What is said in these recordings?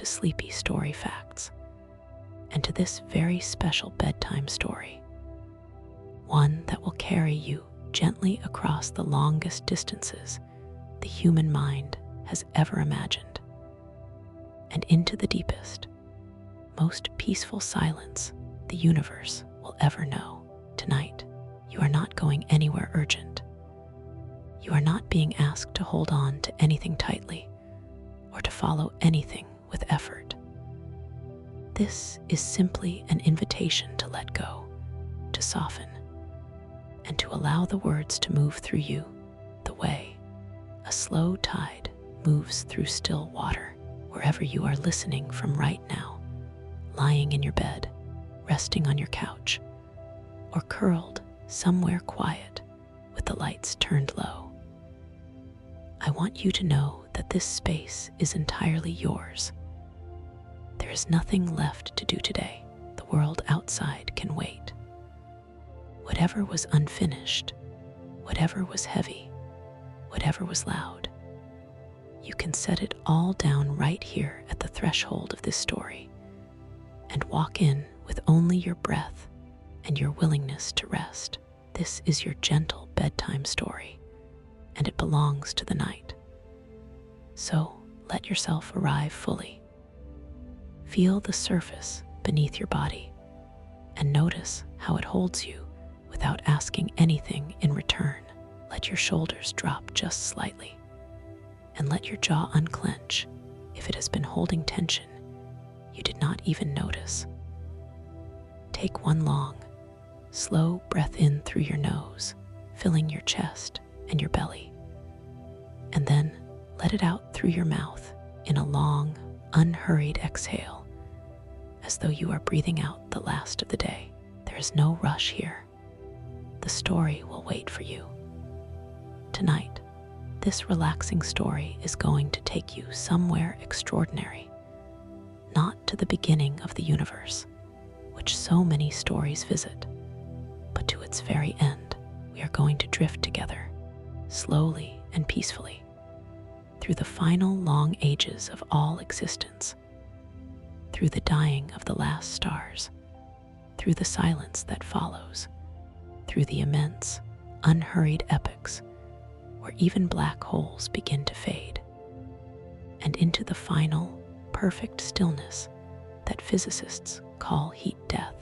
to sleepy story facts, and to this very special bedtime story, one that will carry you gently across the longest distances the human mind has ever imagined, and into the deepest, most peaceful silence the universe will ever know. Tonight, you are not going anywhere urgent. You are not being asked to hold on to anything tightly or to follow anything with effort. This is simply an invitation to let go, to soften, and to allow the words to move through you the way a slow tide moves through still water. Wherever you are listening from right now, lying in your bed, resting on your couch, or curled somewhere quiet with the lights turned low, I want you to know that this space is entirely yours. There is nothing left to do today. The world outside can wait. Whatever was unfinished, whatever was heavy, whatever was loud, you can set it all down right here at the threshold of this story and walk in with only your breath and your willingness to rest. This is your gentle bedtime story, and it belongs to the night. So let yourself arrive fully. Feel the surface beneath your body and notice how it holds you without asking anything in return. Let your shoulders drop just slightly and let your jaw unclench if it has been holding tension you did not even notice. Take one long, slow breath in through your nose, filling your chest and your belly, and then let it out through your mouth in a long, unhurried exhale, as though you are breathing out the last of the day. There is no rush here. The story will wait for you. Tonight, this relaxing story is going to take you somewhere extraordinary, not to the beginning of the universe, which so many stories visit, but to its very end. We are going to drift together, slowly and peacefully, through the final long ages of all existence, through the dying of the last stars, through the silence that follows, through the immense, unhurried epochs where even black holes begin to fade, and into the final, perfect stillness that physicists call heat death.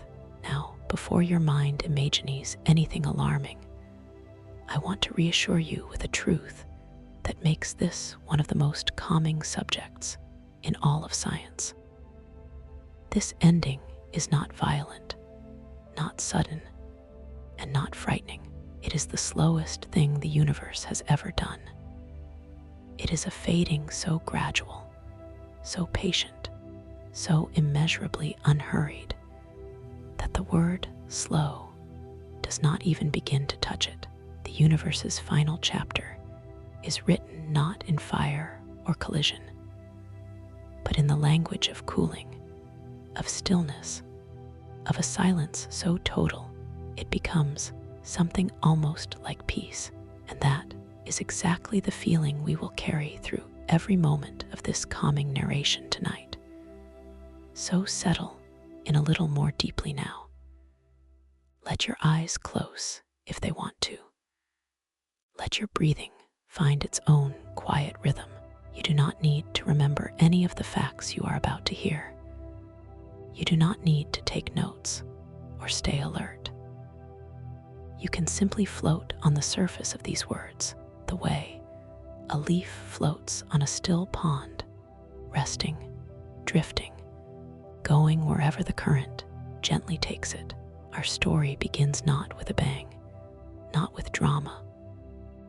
Now, before your mind imagines anything alarming, I want to reassure you with a truth that makes this one of the most calming subjects in all of science. This ending is not violent, not sudden, and not frightening. It is the slowest thing the universe has ever done. It is a fading so gradual, so patient, so immeasurably unhurried, that the word slow does not even begin to touch it. The universe's final chapter is written not in fire or collision, but in the language of cooling, of stillness, of a silence so total it becomes something almost like peace. And that is exactly the feeling we will carry through every moment of this calming narration tonight. So settle in a little more deeply now. Let your eyes close if they want to. Let your breathing find its own quiet rhythm. You do not need to remember any of the facts you are about to hear. You do not need to take notes or stay alert. You can simply float on the surface of these words, the way a leaf floats on a still pond, resting, drifting, going wherever the current gently takes it. Our story begins not with a bang, not with drama,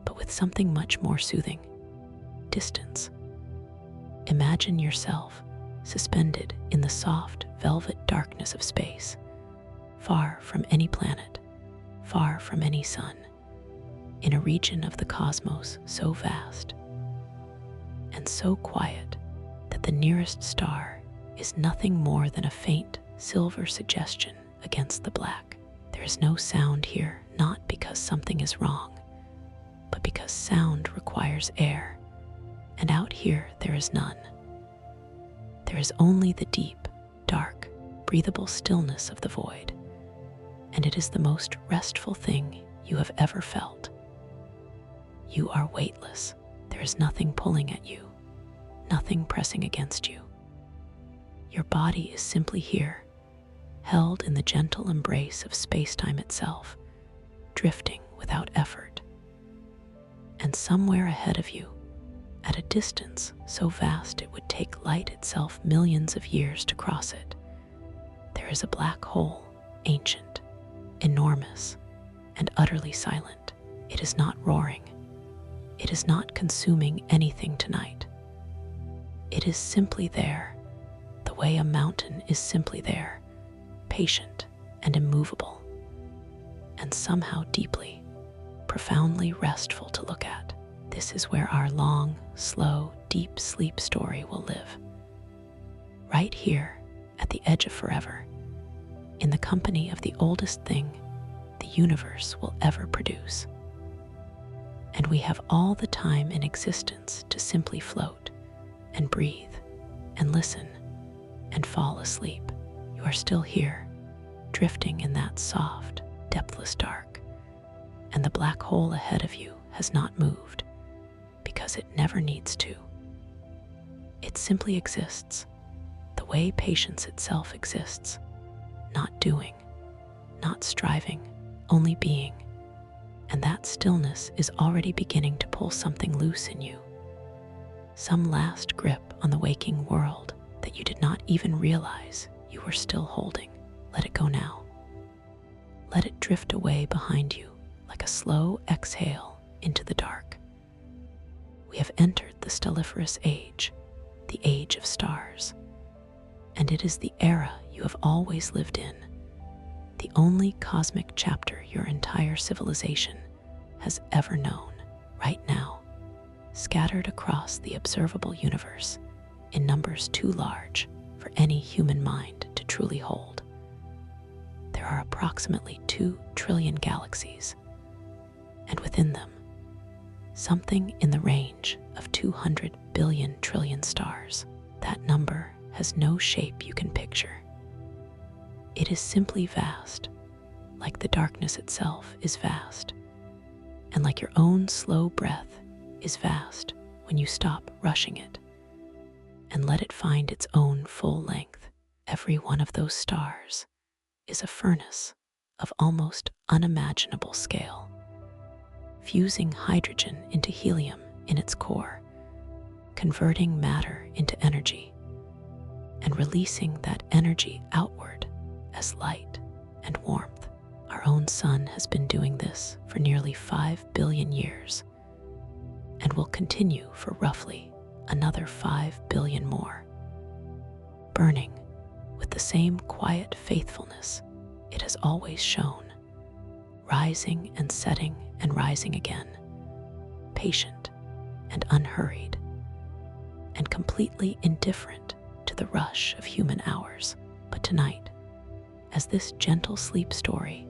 but with something much more soothing: distance. Imagine yourself suspended in the soft velvet darkness of space, far from any planet, far from any sun, in a region of the cosmos so vast and so quiet that the nearest star is nothing more than a faint silver suggestion against the black. There is no sound here, not because something is wrong, but because sound requires air, and out here there is none. There is only the deep, dark, breathable stillness of the void, and it is the most restful thing you have ever felt. You are weightless. There is nothing pulling at you, nothing pressing against you. Your body is simply here, held in the gentle embrace of space-time itself, drifting without effort. And somewhere ahead of you, at a distance so vast it would take light itself millions of years to cross it, there is a black hole, ancient, enormous, and utterly silent. It is not roaring. It is not consuming anything tonight. It is simply there, the way a mountain is simply there, patient and immovable, and somehow deeply, profoundly restful to look at. This is where our long, slow, deep sleep story will live. Right here, at the edge of forever, in the company of the oldest thing the universe will ever produce. And we have all the time in existence to simply float and breathe and listen and fall asleep. You are still here, drifting in that soft, depthless dark, and the black hole ahead of you has not moved, because it never needs to. It simply exists, the way patience itself exists, not doing, not striving, only being. And that stillness is already beginning to pull something loose in you, some last grip on the waking world that you did not even realize you were still holding. Let it go now. Let it drift away behind you like a slow exhale into the dark. We have entered the stelliferous age, the age of stars, and it is the era you have always lived in, the only cosmic chapter your entire civilization has ever known. Right now, scattered across the observable universe in numbers too large for any human mind to truly hold, there are approximately 2 trillion galaxies, and within them, something in the range of 200 billion trillion stars. That number has no shape you can picture. It is simply vast, like the darkness itself is vast, and like your own slow breath is vast when you stop rushing it and let it find its own full length. Every one of those stars is a furnace of almost unimaginable scale, fusing hydrogen into helium in its core, converting matter into energy, and releasing that energy outward as light and warmth. Our own sun has been doing this for nearly 5 billion years and will continue for roughly another 5 billion more, burning with the same quiet faithfulness it has always shown, rising and setting and rising again, patient and unhurried, and completely indifferent to the rush of human hours. But tonight, as this gentle sleep story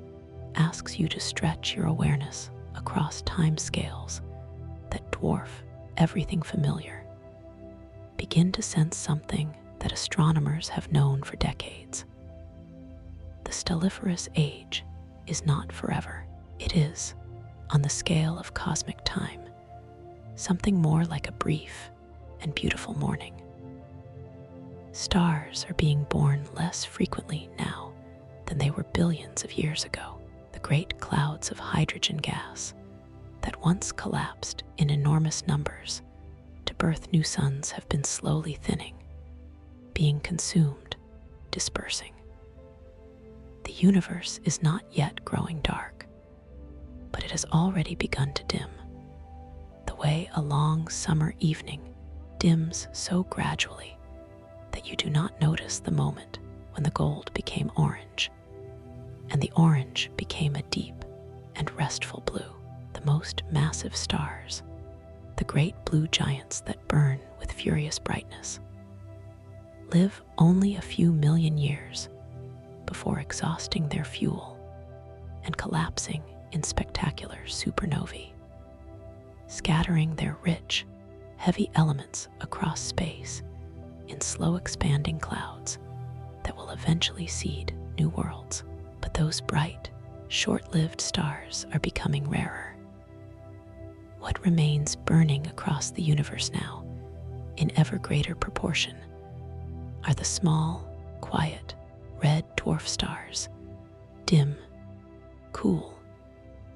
asks you to stretch your awareness across time scales that dwarf everything familiar, begin to sense something that astronomers have known for decades. The stelliferous age is not forever. It is, on the scale of cosmic time, something more like a brief and beautiful morning. Stars are being born less frequently now than they were billions of years ago. The great clouds of hydrogen gas that once collapsed in enormous numbers to birth new suns have been slowly thinning, being consumed, dispersing. The universe is not yet growing dark, but it has already begun to dim, the way a long summer evening dims so gradually that you do not notice the moment when the gold became orange, and the orange became a deep and restful blue. The most massive stars, the great blue giants that burn with furious brightness, live only a few million years before exhausting their fuel and collapsing in spectacular supernovae, scattering their rich, heavy elements across space in slow expanding clouds that will eventually seed new worlds. But those bright, short-lived stars are becoming rarer. What remains burning across the universe now, in ever greater proportion, are the small, quiet, red dwarf stars, dim, cool,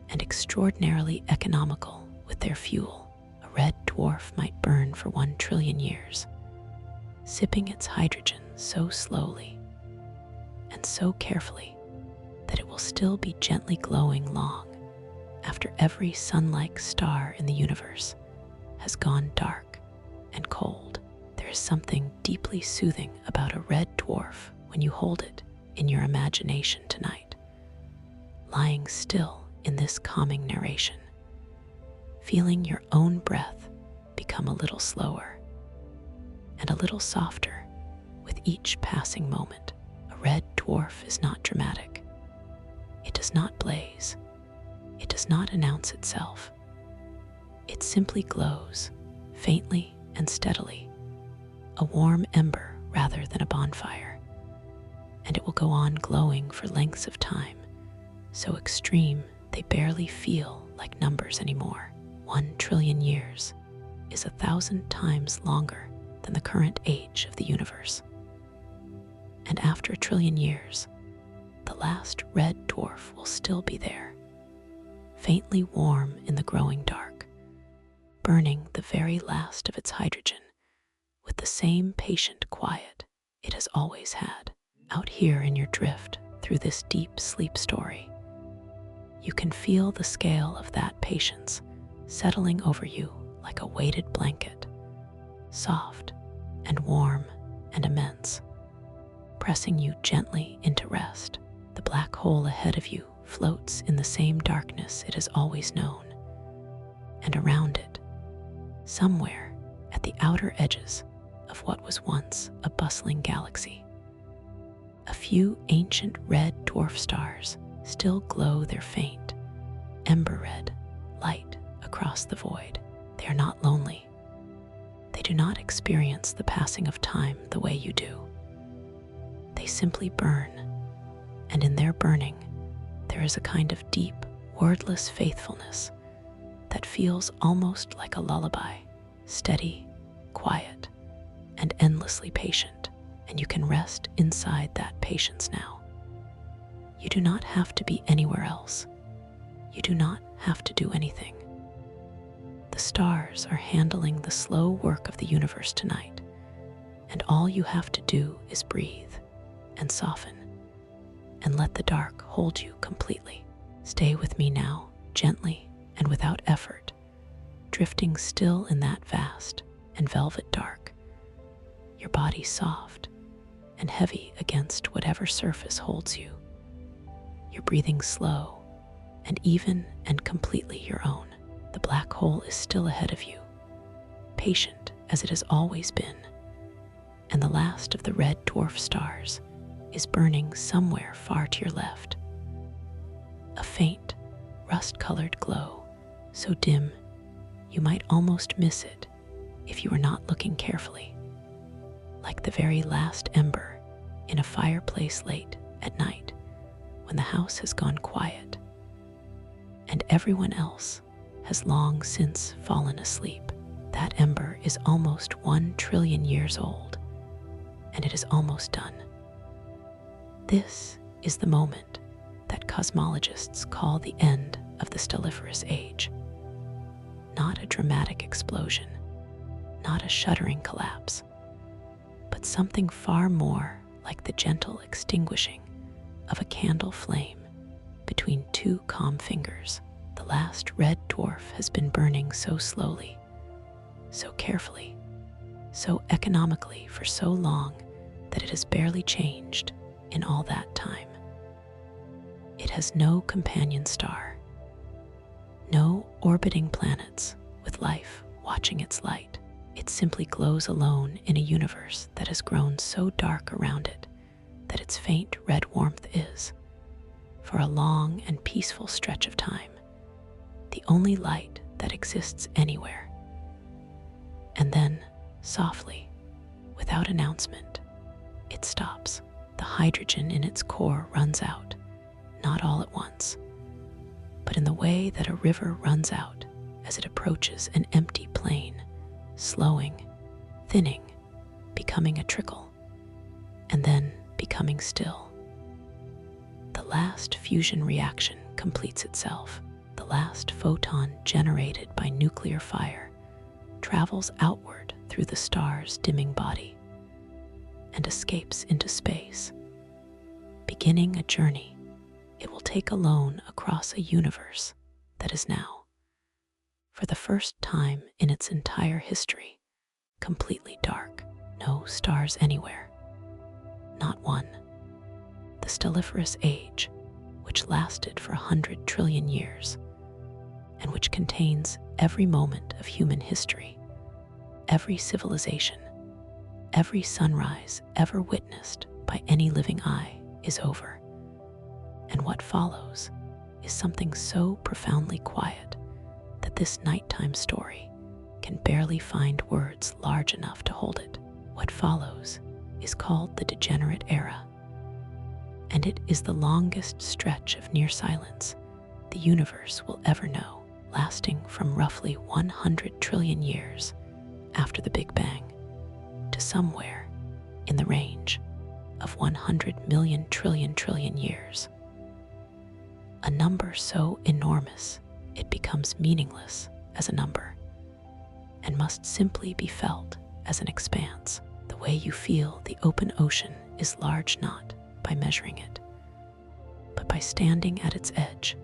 and extraordinarily economical with their fuel. A red dwarf might burn for 1 trillion years, sipping its hydrogen so slowly and so carefully that it will still be gently glowing long after every sun-like star in the universe has gone dark and cold. There is something deeply soothing about a red dwarf when you hold it in your imagination tonight, lying still in this calming narration, feeling your own breath become a little slower and a little softer with each passing moment. A red dwarf is not dramatic. It does not blaze. It does not announce itself. It simply glows, faintly and steadily, a warm ember rather than a bonfire. And it will go on glowing for lengths of time, so extreme they barely feel like numbers anymore. 1 trillion years is 1,000 times longer than the current age of the universe. And after 1 trillion years, the last red dwarf will still be there, faintly warm in the growing dark, burning the very last of its hydrogen with the same patient quiet it has always had. Out here in your drift through this deep sleep story, you can feel the scale of that patience settling over you like a weighted blanket, soft and warm and immense, pressing you gently into rest. The black hole ahead of you floats in the same darkness it has always known, and around it, somewhere at the outer edges of what was once a bustling galaxy, a few ancient red dwarf stars still glow their faint, ember red light across the void. They are not lonely. They do not experience the passing of time the way you do. They simply burn, and in their burning, there is a kind of deep, wordless faithfulness that feels almost like a lullaby, steady, quiet, and endlessly patient, and you can rest inside that patience now. You do not have to be anywhere else. You do not have to do anything. The stars are handling the slow work of the universe tonight, and all you have to do is breathe and soften and let the dark hold you completely. Stay with me now, gently and without effort, drifting still in that vast and velvet dark, your body soft and heavy against whatever surface holds you. You're breathing slow and even and completely your own. The black hole is still ahead of you, patient as it has always been, and the last of the red dwarf stars is burning somewhere far to your left. A faint, rust-colored glow, so dim you might almost miss it if you were not looking carefully, like the very last ember in a fireplace late at night when the house has gone quiet and everyone else has long since fallen asleep. That ember is almost 1 trillion years old, and it is almost done. This is the moment that cosmologists call the end of the stelliferous age. Not a dramatic explosion, not a shuddering collapse, but something far more like the gentle extinguishing of a candle flame between two calm fingers. The last red dwarf has been burning so slowly, so carefully, so economically for so long that it has barely changed in all that time. It has no companion star, no orbiting planets with life watching its light. It simply glows alone in a universe that has grown so dark around it that its faint red warmth is, for a long and peaceful stretch of time, the only light that exists anywhere. And then, softly, Without announcement, it stops. The hydrogen in its core runs out, not all at once, but in the way that a river runs out as it approaches an empty plain, slowing, thinning, becoming a trickle, and then becoming still. The last fusion reaction completes itself. The last photon generated by nuclear fire travels outward through the star's dimming body and escapes into space, beginning a journey it will take alone across a universe that is now, for the first time in its entire history, completely dark. No stars anywhere. Not one. The stelliferous age, which lasted for 100 trillion years, and which contains every moment of human history, every civilization, every sunrise ever witnessed by any living eye, is over. And what follows is something so profoundly quiet that this nighttime story can barely find words large enough to hold it. What follows is called the degenerate era, and it is the longest stretch of near silence the universe will ever know, lasting from roughly 100 trillion years after the Big Bang to somewhere in the range of 100 million trillion years. A number so enormous it becomes meaningless as a number and must simply be felt as an expanse. The way you feel the open ocean is large not by measuring it, but by standing at its edge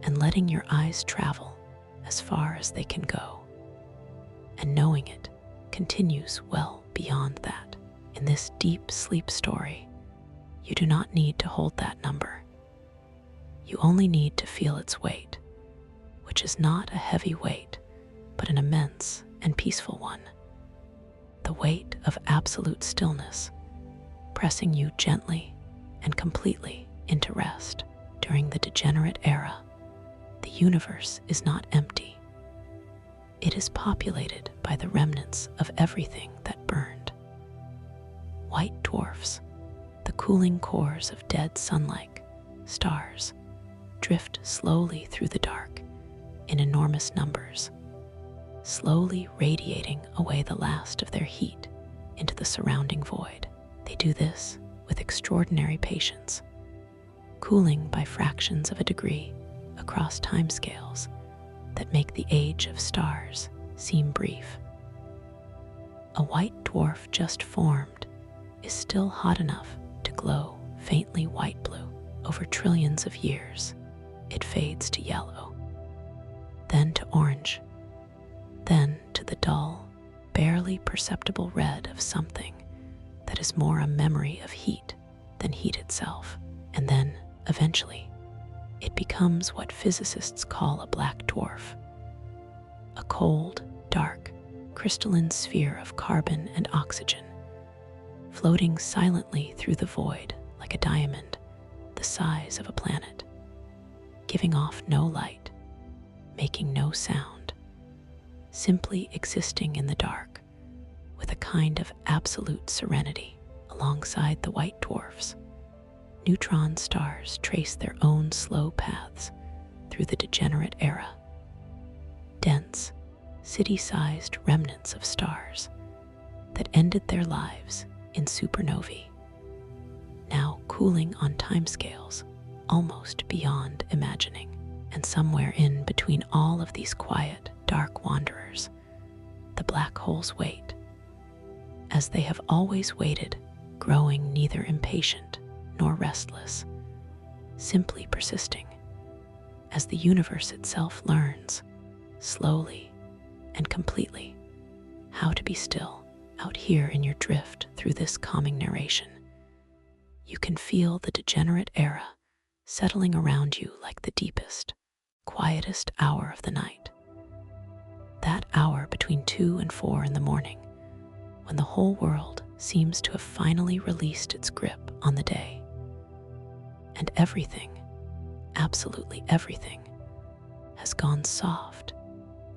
and letting your eyes travel as far as they can go, and knowing it continues well beyond that. In this deep sleep story, you do not need to hold that number. You only need to feel its weight, which is not a heavy weight, but an immense and peaceful one. The weight of absolute stillness, pressing you gently and completely into rest. During the degenerate era, the universe is not empty. It is populated by the remnants of everything that burned. White dwarfs, the cooling cores of dead sun-like stars, drift slowly through the dark in enormous numbers, slowly radiating away the last of their heat into the surrounding void. They do this with extraordinary patience, cooling by fractions of a degree across timescales that make the age of stars seem brief. A white dwarf just formed is still hot enough to glow faintly white blue. Over trillions of years, it fades to yellow, then to orange, then to the dull, barely perceptible red of something that is more a memory of heat than heat itself. And then, eventually, it becomes what physicists call a black dwarf, a cold, dark, crystalline sphere of carbon and oxygen, floating silently through the void like a diamond the size of a planet, giving off no light, making no sound, simply existing in the dark with a kind of absolute serenity. Alongside the white dwarfs, neutron stars trace their own slow paths through the degenerate era. Dense, city-sized remnants of stars that ended their lives in supernovae, now cooling on timescales almost beyond imagining. And somewhere in between all of these quiet, dark wanderers, the black holes wait, as they have always waited, growing neither impatient nor restless, simply persisting, as the universe itself learns, slowly and completely, how to be still. Out here in your drift through this calming narration, you can feel the degenerate era settling around you like the deepest, quietest hour of the night. That hour between 2 and 4 in the morning, when the whole world seems to have finally released its grip on the day. And everything, absolutely everything, has gone soft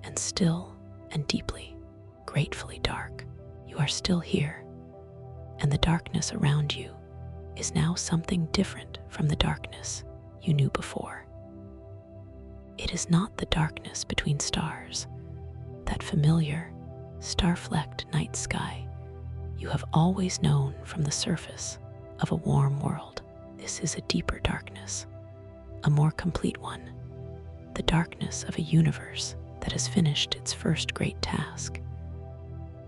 and still and deeply, gratefully dark. You are still here, and the darkness around you is now something different from the darkness you knew before. It is not the darkness between stars, that familiar, star-flecked night sky you have always known from the surface of a warm world. This is a deeper darkness, a more complete one, the darkness of a universe that has finished its first great task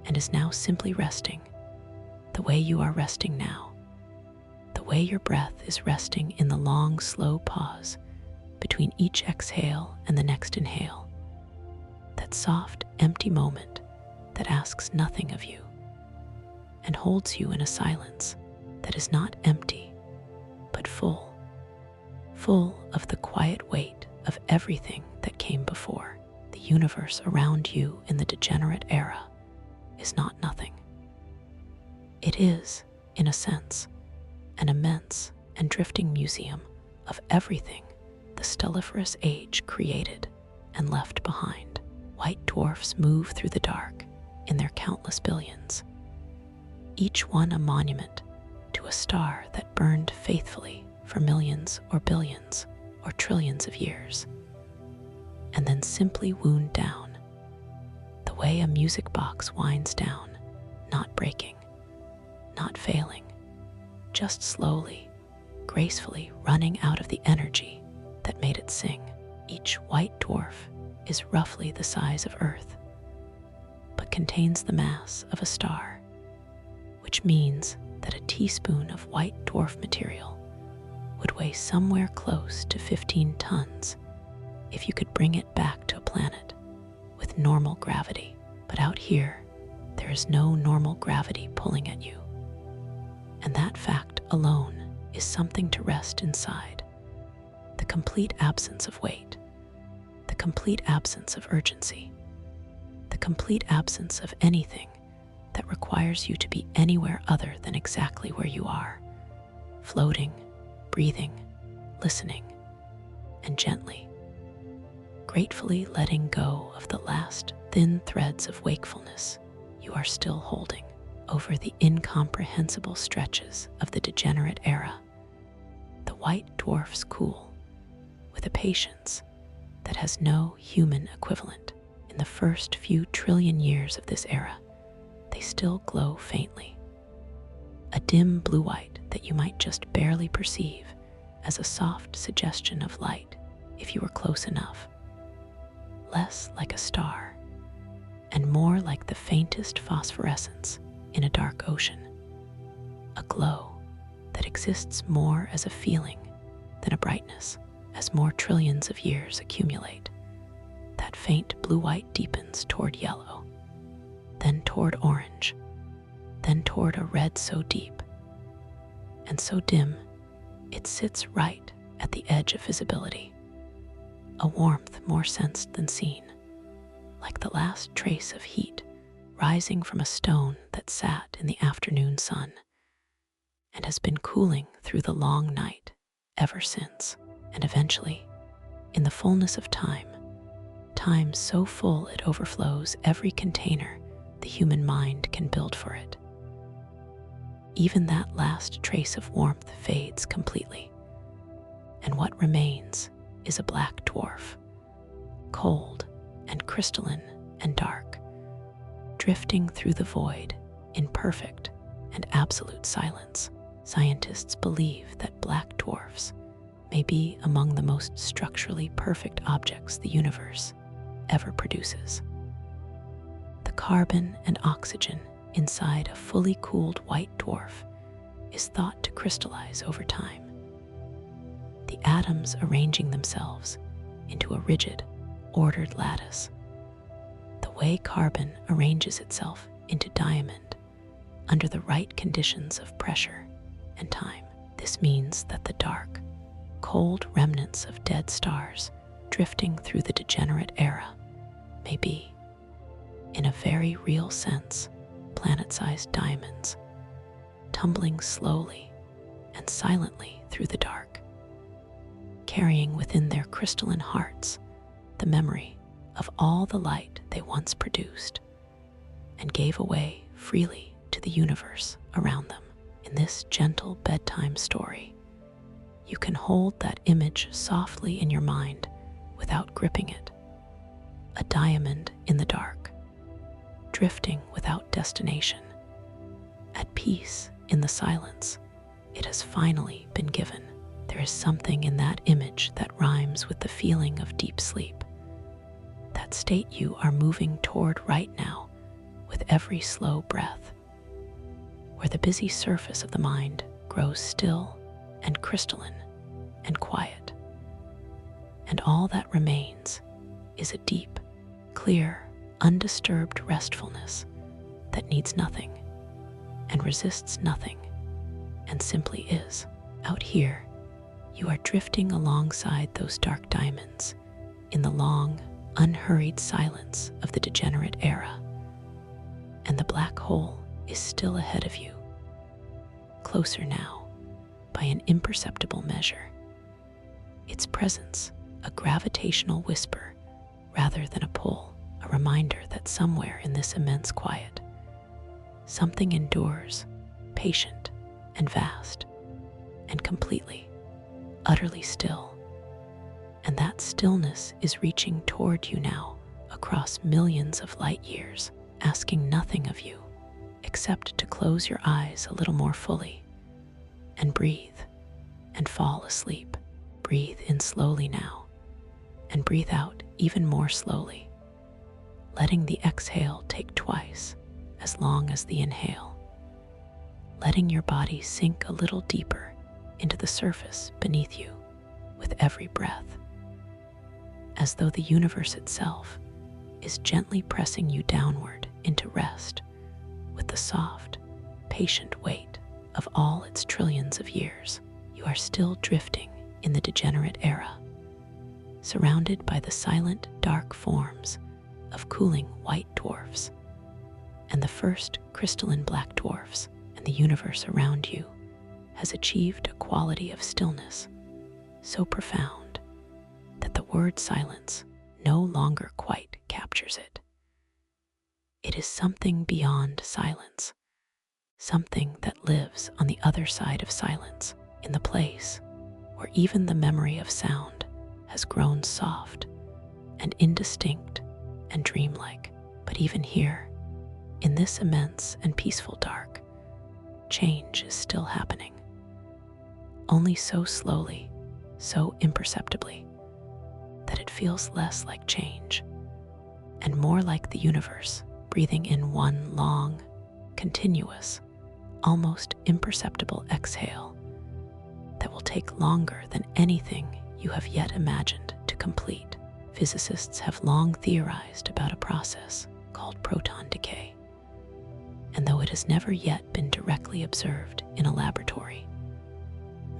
and is now simply resting the way you are resting now, the way your breath is resting in the long, slow pause between each exhale and the next inhale, that soft, empty moment that asks nothing of you and holds you in a silence that is not empty, but full of the quiet weight of everything that came before. The universe around you in the degenerate era is not nothing. It is, in a sense, an immense and drifting museum of everything the stelliferous age created and left behind. White dwarfs move through the dark in their countless billions, each one a monument to a star that burned faithfully for millions or billions or trillions of years, and then simply wound down, the way a music box winds down, not breaking, not failing, just slowly, gracefully running out of the energy that made it sing. Each white dwarf is roughly the size of Earth, but contains the mass of a star, which means that a teaspoon of white dwarf material would weigh somewhere close to 15 tons if you could bring it back to a planet with normal gravity. But out here, there is no normal gravity pulling at you. And that fact alone is something to rest inside. The complete absence of weight, the complete absence of urgency, the complete absence of anything that requires you to be anywhere other than exactly where you are, floating, breathing, listening, and gently, gratefully letting go of the last thin threads of wakefulness you are still holding over the incomprehensible stretches of the degenerate era. The white dwarfs cool with a patience that has no human equivalent. In the first few trillion years of this era, they still glow faintly, a dim blue-white that you might just barely perceive as a soft suggestion of light if you were close enough, less like a star and more like the faintest phosphorescence in a dark ocean, a glow that exists more as a feeling than a brightness. As more trillions of years accumulate, that faint blue-white deepens toward yellow, then toward orange, then toward a red so deep and so dim it sits right at the edge of visibility, a warmth more sensed than seen, like the last trace of heat rising from a stone that sat in the afternoon sun and has been cooling through the long night ever since. And eventually, in the fullness of time so full it overflows every container the human mind can build for it, even that last trace of warmth fades completely, and what remains is a black dwarf, cold and crystalline and dark, drifting through the void in perfect and absolute silence. Scientists believe that black dwarfs may be among the most structurally perfect objects the universe ever produces. The carbon and oxygen inside a fully cooled white dwarf is thought to crystallize over time, the atoms arranging themselves into a rigid, ordered lattice, the way carbon arranges itself into diamond under the right conditions of pressure and time. This means that the dark, cold remnants of dead stars drifting through the degenerate era may be, in a very real sense, planet-sized diamonds, tumbling slowly and silently through the dark, carrying within their crystalline hearts the memory of all the light they once produced and gave away freely to the universe around them. In this gentle bedtime story, you can hold that image softly in your mind without gripping it. A diamond in the dark, drifting without destination, at peace in the silence. It has finally been given. There is something in that image that rhymes with the feeling of deep sleep, that state you are moving toward right now with every slow breath, where the busy surface of the mind grows still and crystalline and quiet, and all that remains is a deep, clear, undisturbed restfulness that needs nothing and resists nothing and simply is. Out here, you are drifting alongside those dark diamonds in the long, unhurried silence of the degenerate era, and the black hole is still ahead of you, closer now by an imperceptible measure. Its presence, a gravitational whisper rather than a pull, a reminder that somewhere in this immense quiet, something endures, patient and vast, and completely, utterly still. And that stillness is reaching toward you now across millions of light years, asking nothing of you except to close your eyes a little more fully and breathe and fall asleep. Breathe in slowly now and breathe out even more slowly, letting the exhale take twice as long as the inhale, letting your body sink a little deeper into the surface beneath you with every breath, as though the universe itself is gently pressing you downward into rest with the soft, patient weight of all its trillions of years. You are still drifting in the degenerate era, surrounded by the silent, dark forms of cooling white dwarfs and the first crystalline black dwarfs, and the universe around you has achieved a quality of stillness so profound that the word silence no longer quite captures it. It is something beyond silence, something that lives on the other side of silence, in the place where even the memory of sound has grown soft and indistinct and dreamlike. But even here, in this immense and peaceful dark, change is still happening, only so slowly, so imperceptibly, that it feels less like change and more like the universe breathing in one long, continuous, almost imperceptible exhale that will take longer than anything you have yet imagined to complete. Physicists have long theorized about a process called proton decay, and though it has never yet been directly observed in a laboratory,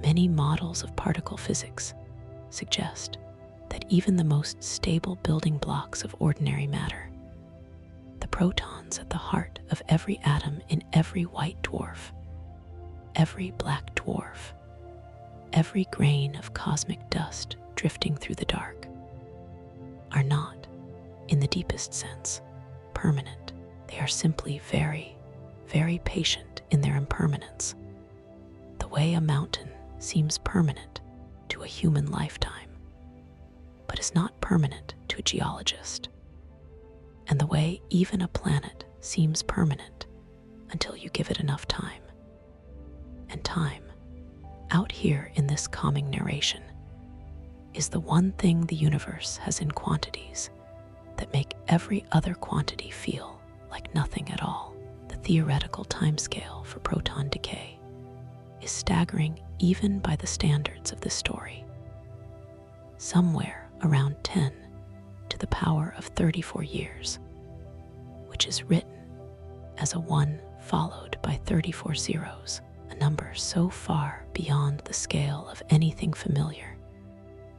many models of particle physics suggest that even the most stable building blocks of ordinary matter, the protons at the heart of every atom in every white dwarf, every black dwarf, every grain of cosmic dust drifting through the dark, are not, in the deepest sense, permanent. They are simply very, very patient in their impermanence, the way a mountain seems permanent to a human lifetime, but is not permanent to a geologist, and the way even a planet seems permanent until you give it enough time. And time, out here in this calming narration, is the one thing the universe has in quantities that make every other quantity feel like nothing at all. The theoretical timescale for proton decay is staggering even by the standards of this story. Somewhere around 10 to the power of 34 years, which is written as a 1 followed by 34 zeros, a number so far beyond the scale of anything familiar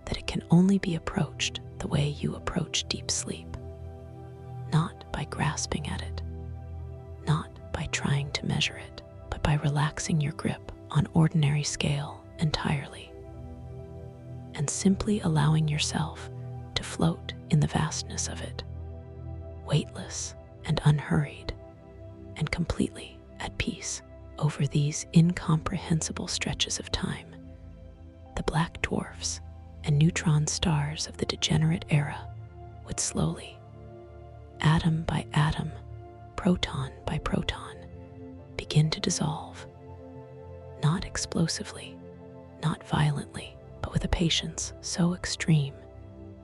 that it can only be approached the way you approach deep sleep, not by grasping at it, not by trying to measure it, but by relaxing your grip on ordinary scale entirely, and simply allowing yourself to float in the vastness of it, weightless and unhurried, and completely at peace. over these incomprehensible stretches of time, the black dwarfs and neutron stars of the degenerate era would slowly, atom by atom, proton by proton, begin to dissolve, not explosively, not violently, but with a patience so extreme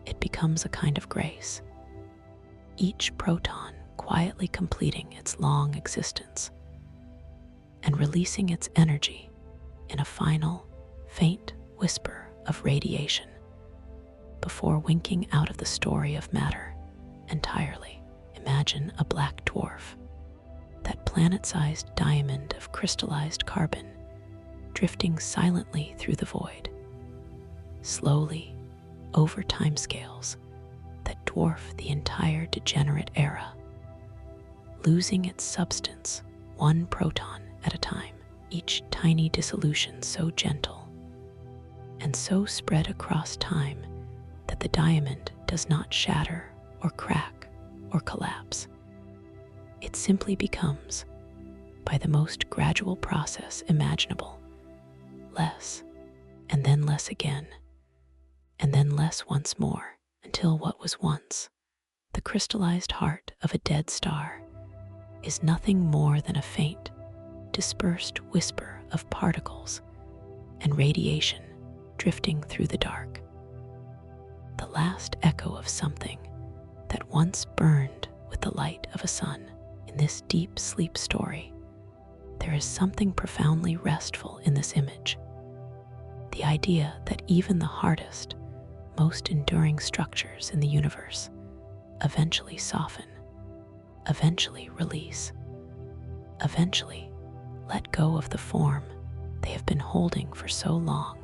it becomes a kind of grace, each proton quietly completing its long existence and releasing its energy in a final, faint whisper of radiation before winking out of the story of matter entirely. Imagine a black dwarf, that planet-sized diamond of crystallized carbon, drifting silently through the void, slowly over timescales that dwarf the entire degenerate era, losing its substance one proton at a time, each tiny dissolution so gentle and so spread across time that the diamond does not shatter or crack or collapse. It simply becomes, by the most gradual process imaginable, less, and then less again, and then less once more, until what was once the crystallized heart of a dead star is nothing more than a faint, dispersed whisper of particles and radiation drifting through the dark. The last echo of something that once burned with the light of a sun. In this deep sleep story, there is something profoundly restful in this image. The idea that even the hardest, most enduring structures in the universe eventually soften, eventually release, eventually let go of the form they have been holding for so long,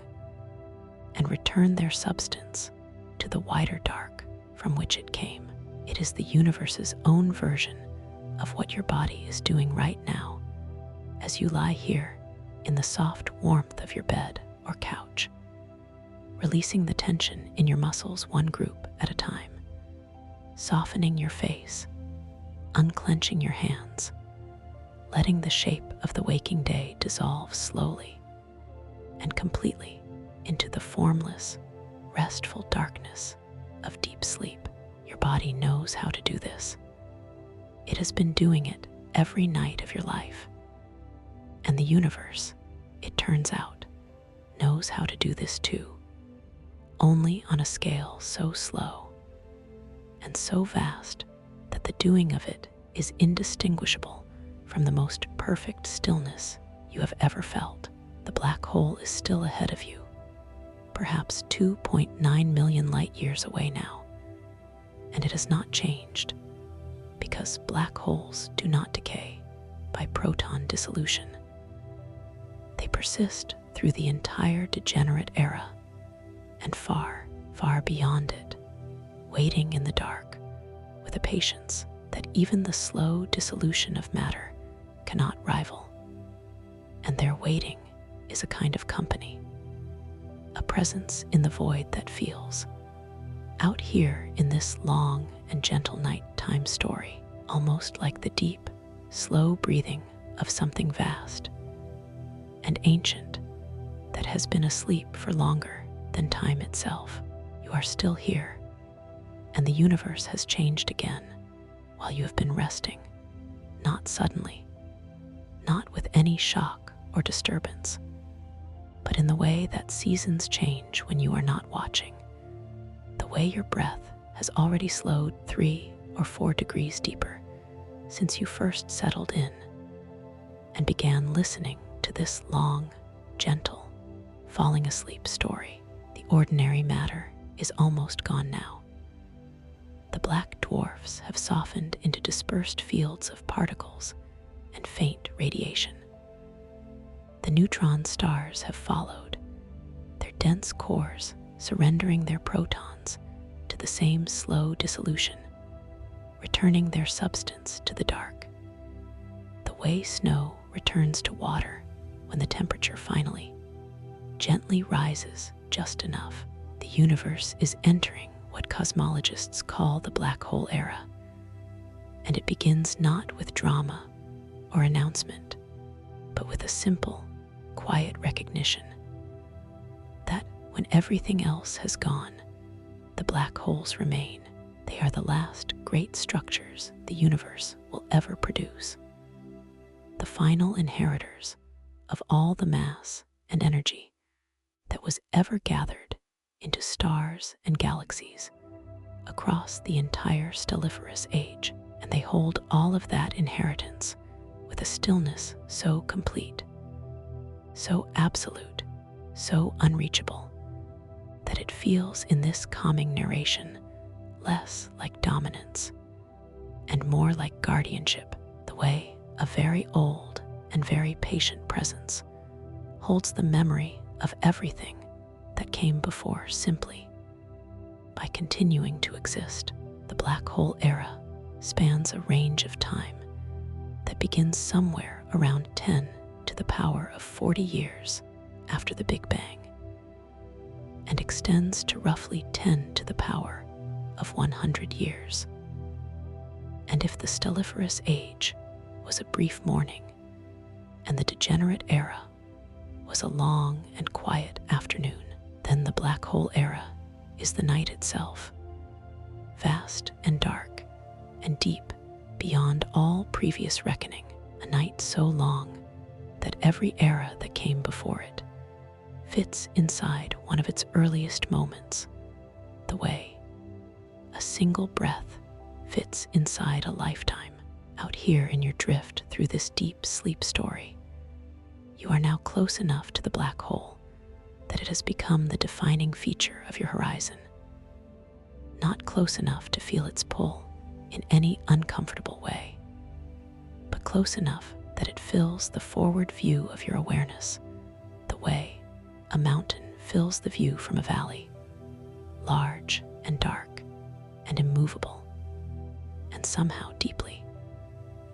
and return their substance to the wider dark from which it came. It is the universe's own version of what your body is doing right now as you lie here in the soft warmth of your bed or couch, releasing the tension in your muscles one group at a time, softening your face, unclenching your hands, letting the shape of the waking day dissolve slowly and completely into the formless, restful darkness of deep sleep. Your body knows how to do this. It has been doing it every night of your life. And the universe, it turns out, knows how to do this too, only on a scale so slow and so vast that the doing of it is indistinguishable from the most perfect stillness you have ever felt. The black hole is still ahead of you, perhaps 2.9 million light years away now, and it has not changed, because black holes do not decay by proton dissolution. They persist through the entire degenerate era and far, far beyond it, waiting in the dark with a patience that even the slow dissolution of matter cannot rival. And their waiting is a kind of company, a presence in the void that feels, out here in this long and gentle nighttime story, almost like the deep, slow breathing of something vast and ancient that has been asleep for longer than time itself. You are still here, and the universe has changed again while you have been resting, not suddenly, not with any shock or disturbance, but in the way that seasons change when you are not watching, the way your breath has already slowed 3 or 4 degrees deeper since you first settled in and began listening to this long, gentle, falling asleep story. The ordinary matter is almost gone now. The black dwarfs have softened into dispersed fields of particles and faint radiation. The neutron stars have followed, their dense cores surrendering their protons to the same slow dissolution, returning their substance to the dark. The way snow returns to water when the temperature finally, gently rises just enough. The universe is entering what cosmologists call the black hole era, and it begins not with drama or announcement, but with a simple, quiet recognition that when everything else has gone, the black holes remain. They are the last great structures the universe will ever produce, the final inheritors of all the mass and energy that was ever gathered into stars and galaxies across the entire stelliferous age. And they hold all of that inheritance with a stillness so complete, so absolute, so unreachable, that it feels in this calming narration less like dominance and more like guardianship, the way a very old and very patient presence holds the memory of everything that came before simply by continuing to exist. The black hole era spans a range of time that begins somewhere around 10 to the power of 40 years after the Big Bang and extends to roughly 10 to the power of 100 years. And if the stelliferous age was a brief morning and the degenerate era was a long and quiet afternoon, then the black hole era is the night itself, vast and dark and deep beyond all previous reckoning, a night so long that every era that came before it fits inside one of its earliest moments, the way a single breath fits inside a lifetime. Out here in your drift through this deep sleep story, you are now close enough to the black hole that it has become the defining feature of your horizon. Not close enough to feel its pull in any uncomfortable way, but close enough that it fills the forward view of your awareness, the way a mountain fills the view from a valley, large and dark and immovable, and somehow deeply,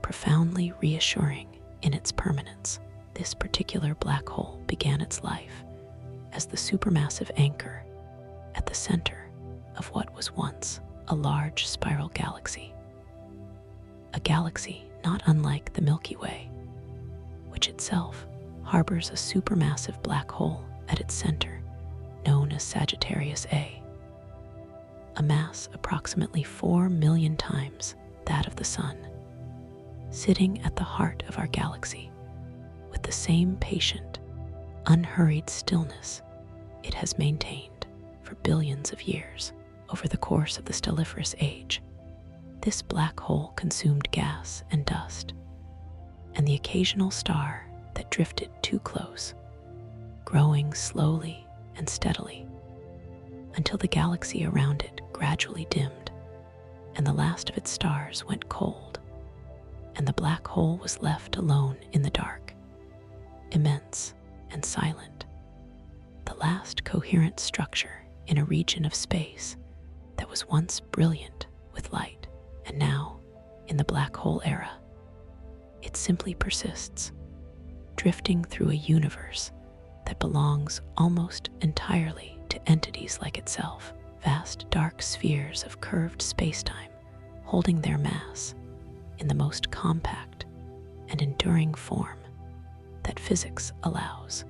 profoundly reassuring in its permanence. This particular black hole began its life as the supermassive anchor at the center of what was once a large spiral galaxy. A galaxy not unlike the Milky Way, which itself harbors a supermassive black hole at its center, known as Sagittarius A, a mass approximately 4 million times that of the Sun, sitting at the heart of our galaxy with the same patient, unhurried stillness it has maintained for billions of years. Over the course of the stelliferous age, this black hole consumed gas and dust, and the occasional star that drifted too close, growing slowly and steadily until the galaxy around it gradually dimmed, and the last of its stars went cold, and the black hole was left alone in the dark, immense and silent, the last coherent structure in a region of space that was once brilliant with light. And now, in the black hole era, it simply persists, drifting through a universe that belongs almost entirely to entities like itself, vast dark spheres of curved spacetime holding their mass in the most compact and enduring form that physics allows,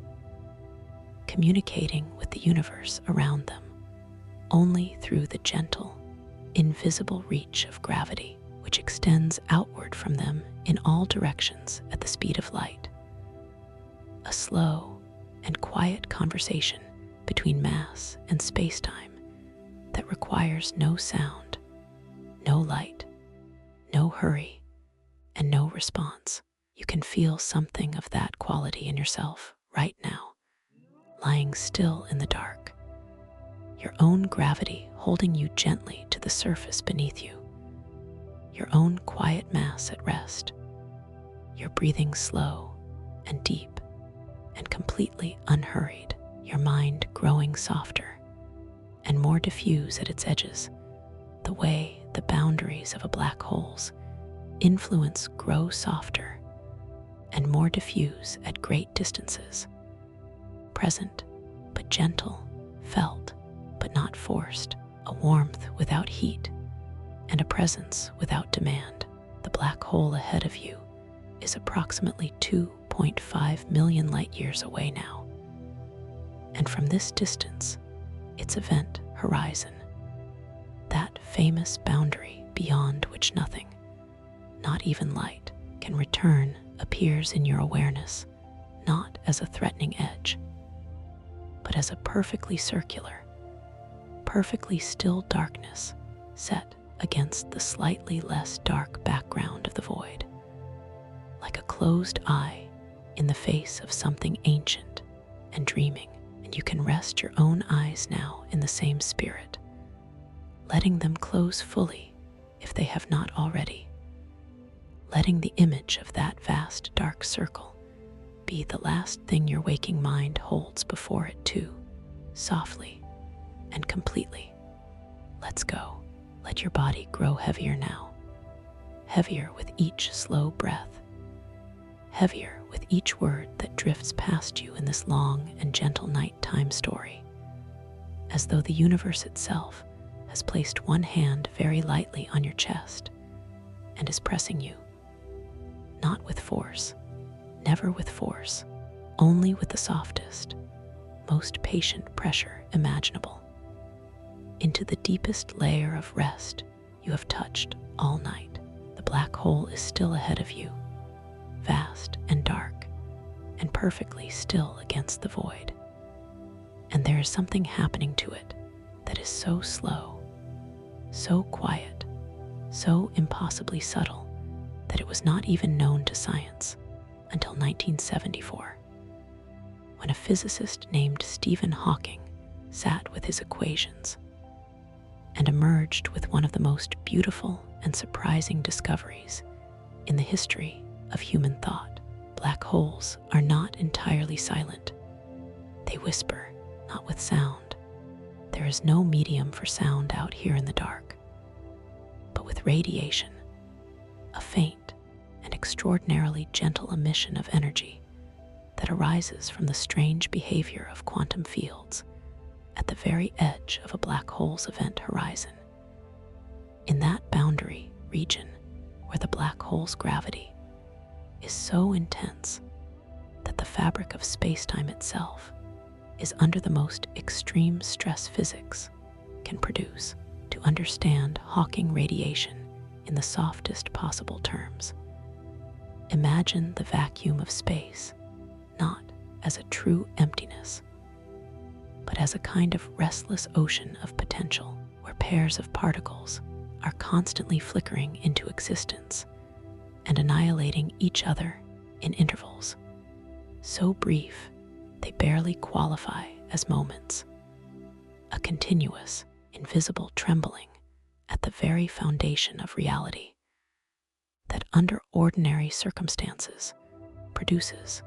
communicating with the universe around them only through the gentle, invisible reach of gravity, which extends outward from them in all directions at the speed of light. A slow and quiet conversation between mass and spacetime that requires no sound, no light, no hurry, and no response. You can feel something of that quality in yourself right now, lying still in the dark, your own gravity holding you gently to the surface beneath you, your own quiet mass at rest, your breathing slow and deep and completely unhurried, your mind growing softer and more diffuse at its edges, the way the boundaries of a black hole's influence grow softer and more diffuse at great distances, present but gentle, felt but not forced, a warmth without heat, and a presence without demand. The black hole ahead of you is approximately 2.5 3.5 million light years away now. And from this distance, its event horizon, that famous boundary beyond which nothing, not even light, can return, appears in your awareness, not as a threatening edge, but as a perfectly circular, perfectly still darkness set against the slightly less dark background of the void, like a closed eye in the face of something ancient and dreaming. And you can rest your own eyes now in the same spirit, letting them close fully if they have not already, letting the image of that vast dark circle be the last thing your waking mind holds before it too, softly and completely. Let's go. Let your body grow heavier now, heavier with each slow breath, heavier with each word that drifts past you in this long and gentle nighttime story, as though the universe itself has placed one hand very lightly on your chest and is pressing you, not with force, never with force, only with the softest, most patient pressure imaginable, into the deepest layer of rest you have touched all night. The black hole is still ahead of you, vast and dark, and perfectly still against the void. And there is something happening to it that is so slow, so quiet, so impossibly subtle that it was not even known to science until 1974, when a physicist named Stephen Hawking sat with his equations and emerged with one of the most beautiful and surprising discoveries in the history of human thought. Black holes are not entirely silent. They whisper, not with sound. There is no medium for sound out here in the dark, but with radiation, a faint and extraordinarily gentle emission of energy that arises from the strange behavior of quantum fields at the very edge of a black hole's event horizon. In that boundary region where the black hole's gravity is so intense that the fabric of space-time itself is under the most extreme stress physics can produce. To understand Hawking radiation in the softest possible terms, imagine the vacuum of space not as a true emptiness, but as a kind of restless ocean of potential where pairs of particles are constantly flickering into existence and annihilating each other in intervals so brief they barely qualify as moments, a continuous, invisible trembling at the very foundation of reality that under ordinary circumstances produces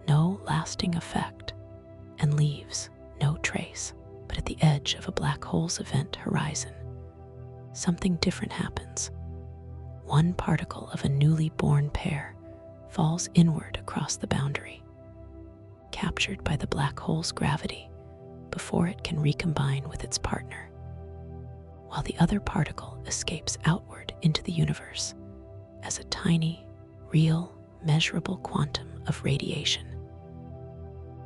no lasting effect and leaves no trace. But at the edge of a black hole's event horizon, something different happens. One particle of a newly born pair falls inward across the boundary, captured by the black hole's gravity before it can recombine with its partner, while the other particle escapes outward into the universe as a tiny, real, measurable quantum of radiation,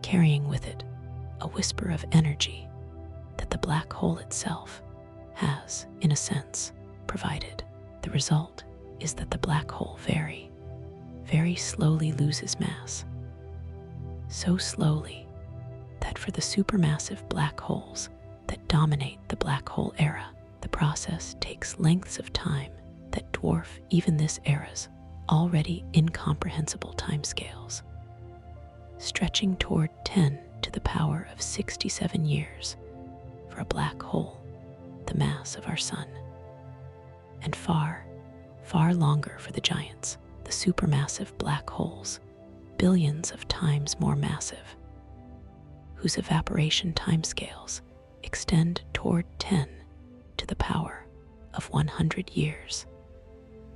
carrying with it a whisper of energy that the black hole itself has, in a sense, provided. The result is that the black hole very, very slowly loses mass, so slowly that for the supermassive black holes that dominate the black hole era, the process takes lengths of time that dwarf even this era's already incomprehensible timescales, stretching toward 10 to the power of 67 years for a black hole the mass of our sun, and far, far longer for the giants, the supermassive black holes, billions of times more massive, whose evaporation timescales extend toward 10 to the power of 100 years,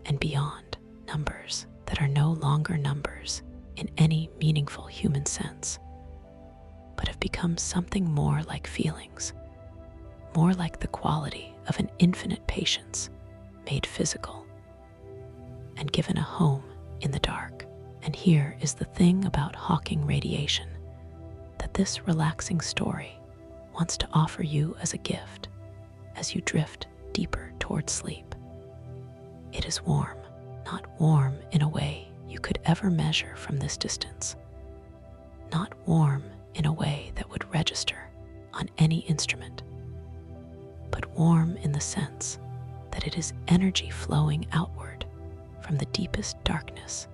and beyond, numbers that are no longer numbers in any meaningful human sense, but have become something more like feelings, more like the quality of an infinite patience made physical and given a home in the dark And here is the thing about Hawking radiation, that this relaxing story wants to offer you as a gift as you drift deeper toward sleep. It is warm, not warm in a way you could ever measure from this distance, not warm in a way that would register on any instrument, but warm in the sense that it is energy flowing outward from the deepest darkness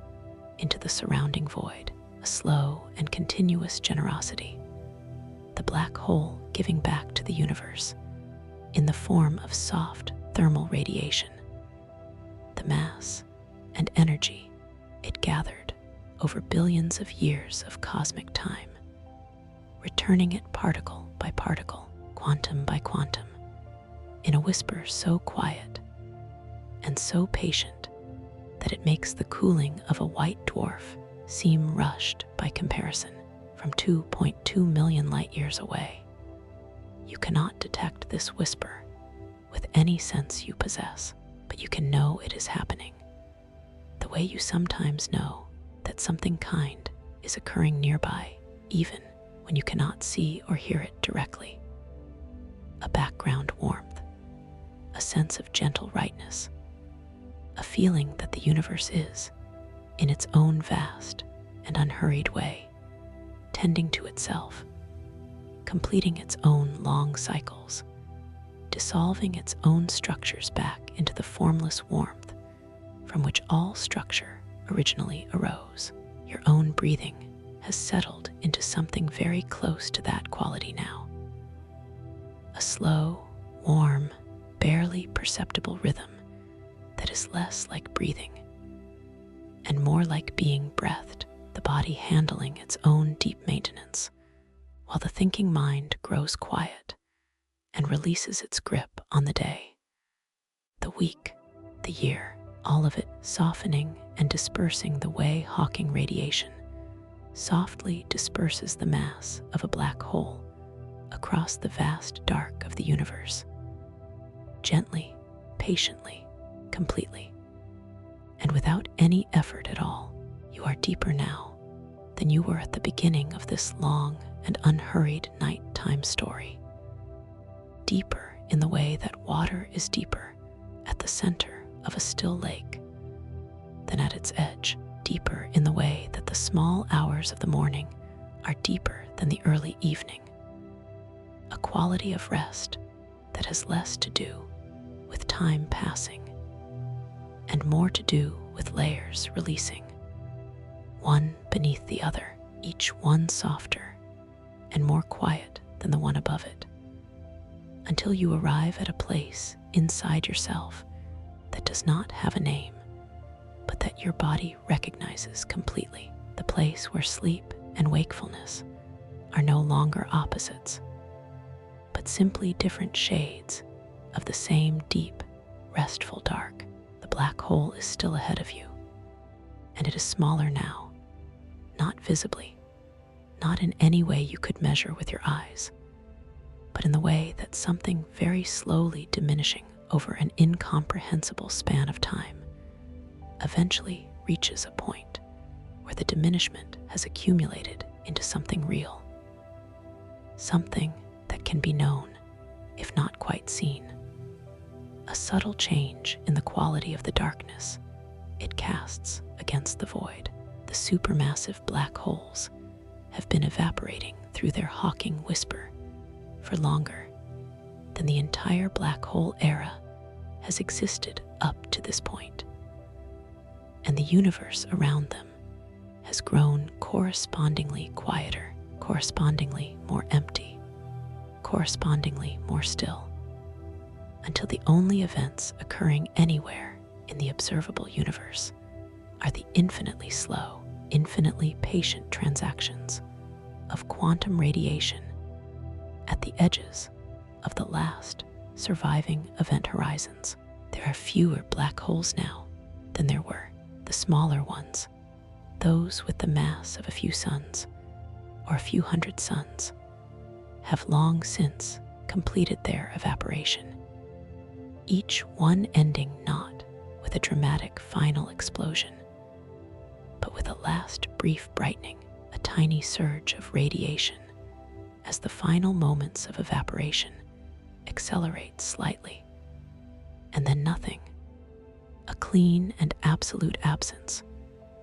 into the surrounding void, a slow and continuous generosity, the black hole giving back to the universe in the form of soft thermal radiation, the mass and energy it gathered over billions of years of cosmic time, returning it particle by particle, quantum by quantum, in a whisper so quiet and so patient that it makes the cooling of a white dwarf seem rushed by comparison from 2.2 million light years away. You cannot detect this whisper with any sense you possess, but you can know it is happening, the way you sometimes know that something kind is occurring nearby, even when you cannot see or hear it directly. A background warmth, a sense of gentle rightness, a feeling that the universe is, in its own vast and unhurried way, tending to itself, completing its own long cycles, dissolving its own structures back into the formless warmth from which all structure originally arose. Your own breathing has settled into something very close to that quality now. A slow, warm, barely perceptible rhythm that is less like breathing and more like being breathed, the body handling its own deep maintenance, while the thinking mind grows quiet and releases its grip on the day, the week, the year, all of it softening and dispersing the way Hawking radiation softly disperses the mass of a black hole across the vast dark of the universe, gently, patiently, completely, and without any effort at all. You are deeper now than you were at the beginning of this long and unhurried nighttime story. Deeper in the way that water is deeper at the center of a still lake than at its edge, deeper in the way that the small hours of the morning are deeper than the early evening. A quality of rest that has less to do with time passing and more to do with layers releasing, one beneath the other, each one softer and more quiet than the one above it, until you arrive at a place inside yourself that does not have a name, but that your body recognizes completely, the place where sleep and wakefulness are no longer opposites, but simply different shades of the same deep, restful dark. The black hole is still ahead of you, and it is smaller now, not visibly, not in any way you could measure with your eyes, but in the way that something very slowly diminishing over an incomprehensible span of time eventually reaches a point where the diminishment has accumulated into something real, something that can be known, if not quite seen. A subtle change in the quality of the darkness it casts against the void. The supermassive black holes have been evaporating through their Hawking whisper for longer than the entire black hole era has existed up to this point, and the universe around them has grown correspondingly quieter, correspondingly more empty, correspondingly more still, until the only events occurring anywhere in the observable universe are the infinitely slow, infinitely patient transactions of quantum radiation at the edges of the last surviving event horizons. There are fewer black holes now than there were. The smaller ones, those with the mass of a few suns or a few hundred suns, have long since completed their evaporation, each one ending not with a dramatic final explosion, but with a last brief brightening, a tiny surge of radiation as the final moments of evaporation accelerate slightly, and then nothing, a clean and absolute absence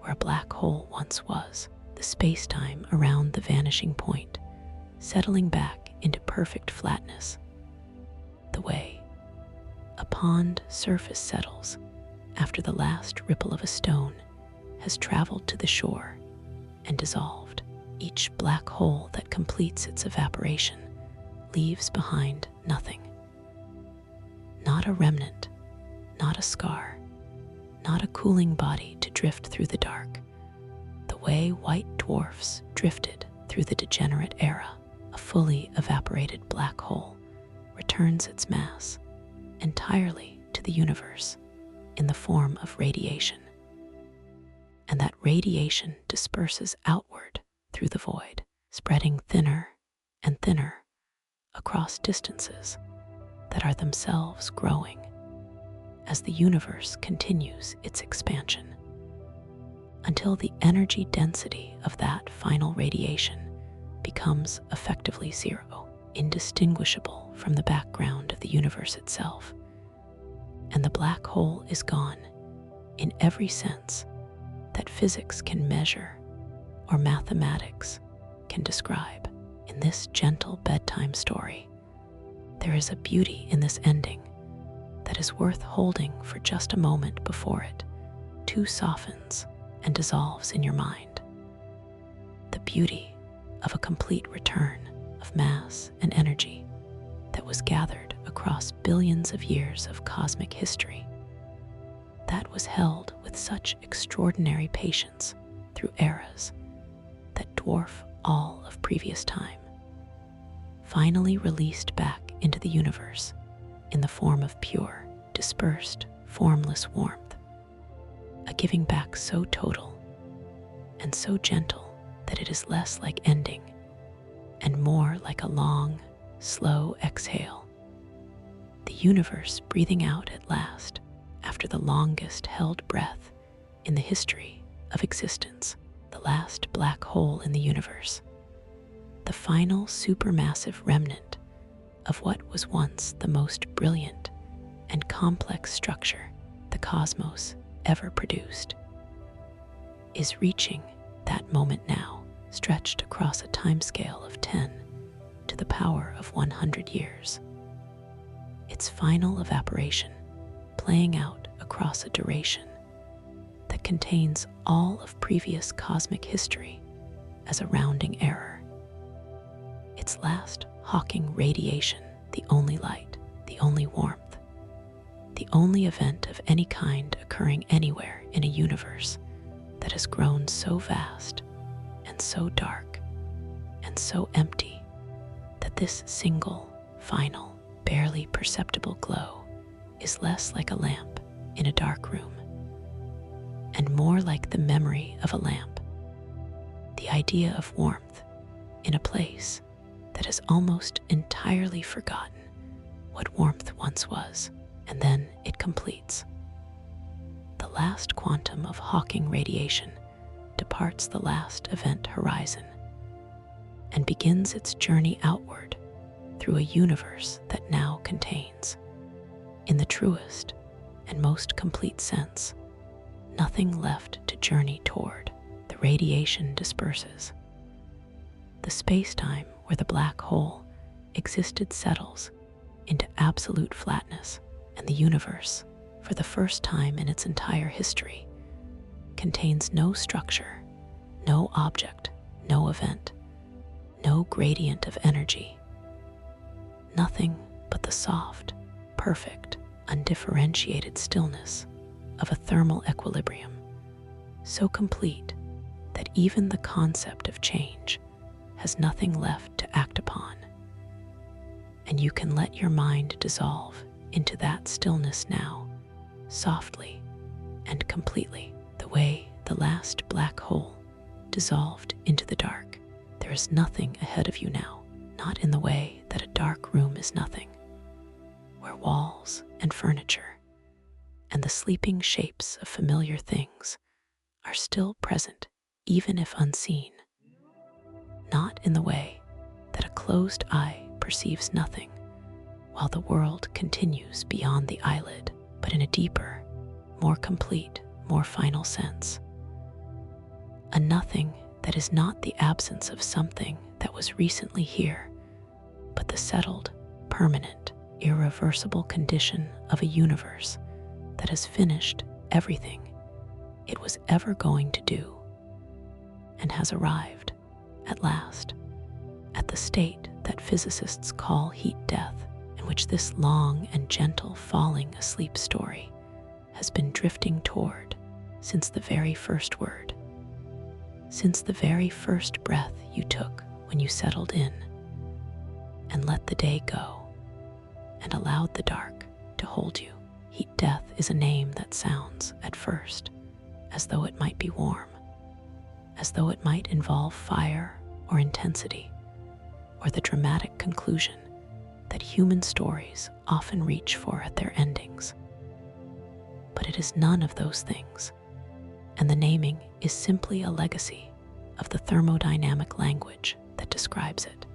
where a black hole once was, the space-time around the vanishing point, settling back into perfect flatness. The way a pond surface settles after the last ripple of a stone has traveled to the shore and dissolved. Each black hole that completes its evaporation leaves behind nothing. Not a remnant, not a scar, not a cooling body to drift through the dark. The way white dwarfs drifted through the degenerate era, a fully evaporated black hole returns its mass entirely to the universe in the form of radiation. And that radiation disperses outward through the void, spreading thinner and thinner across distances that are themselves growing as the universe continues its expansion, until the energy density of that final radiation becomes effectively zero, indistinguishable from the background of the universe itself. And the black hole is gone in every sense that physics can measure or mathematics can describe. In this gentle bedtime story, there is a beauty in this ending that is worth holding for just a moment before it too softens and dissolves in your mind. The beauty of a complete return of mass and energy that was gathered across billions of years of cosmic history, that was held with such extraordinary patience through eras that dwarf all of previous time, finally released back into the universe in the form of pure, dispersed, formless warmth, a giving back so total and so gentle that it is less like ending and more like a long, slow exhale. The universe breathing out at last after the longest held breath in the history of existence, the last black hole in the universe, the final supermassive remnant of what was once the most brilliant and complex structure the cosmos ever produced, is reaching that moment now, stretched across a timescale of 10 to the power of 100 years. Its final evaporation playing out across a duration that contains all of previous cosmic history as a rounding error. Its last Hawking radiation, the only light, the only warmth, the only event of any kind occurring anywhere in a universe that has grown so vast and so dark and so empty that this single, final, barely perceptible glow is less like a lamp in a dark room and more like the memory of a lamp, the idea of warmth in a place that has almost entirely forgotten what warmth once was, and then it completes. The last quantum of Hawking radiation departs the last event horizon and begins its journey outward through a universe that now contains, in the truest and most complete sense, nothing left to journey toward. The radiation disperses. The space-time where the black hole existed settles into absolute flatness, and the universe, for the first time in its entire history, contains no structure, no object, no event, no gradient of energy, nothing but the soft, perfect, undifferentiated stillness of a thermal equilibrium, so complete that even the concept of change has nothing left to act upon, and you can let your mind dissolve into that stillness now, softly and completely, the way the last black hole dissolved into the dark. There is nothing ahead of you now, not in the way that a dark room is nothing, where walls and furniture and the sleeping shapes of familiar things are still present, even if unseen, not in the way that a closed eye perceives nothing while the world continues beyond the eyelid, but in a deeper, more complete, more final sense. A nothing that is not the absence of something that was recently here, but the settled, permanent, irreversible condition of a universe that has finished everything it was ever going to do and has arrived, at last, at the state that physicists call heat death, in which this long and gentle falling asleep story has been drifting toward since the very first word, since the very first breath you took when you settled in and let the day go and allowed the dark to hold you. Heat death is a name that sounds, at first, as though it might be warm, as though it might involve fire or intensity, or the dramatic conclusion that human stories often reach for at their endings. But it is none of those things, and the naming is simply a legacy of the thermodynamic language that describes it.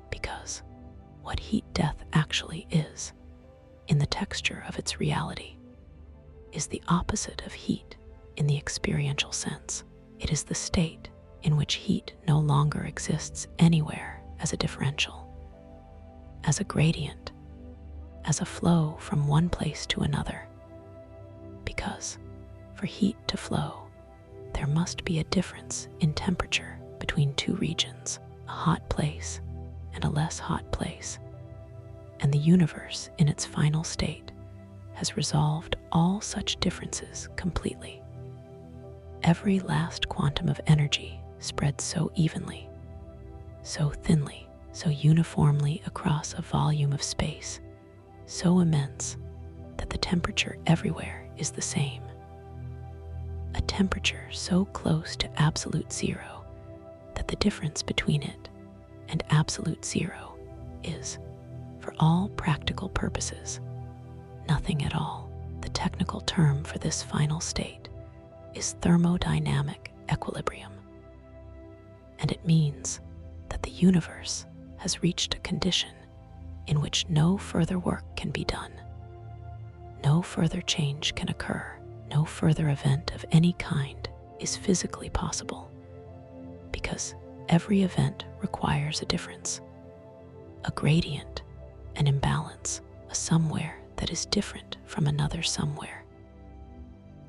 Because what heat death actually is, in the texture of its reality, is the opposite of heat in the experiential sense. It is the state in which heat no longer exists anywhere as a differential, as a gradient, as a flow from one place to another. Because for heat to flow, there must be a difference in temperature between two regions, a hot place and a less hot place. And the universe, in its final state, has resolved all such differences completely. Every last quantum of energy spreads so evenly, so thinly, so uniformly across a volume of space, so immense that the temperature everywhere is the same. A temperature so close to absolute zero that the difference between it and absolute zero is, for all practical purposes, nothing at all. The technical term for this final state is thermodynamic equilibrium, and it means that the universe has reached a condition in which no further work can be done, no further change can occur, no further event of any kind is physically possible, because every event requires a difference, a gradient, an imbalance, a somewhere that is different from another somewhere.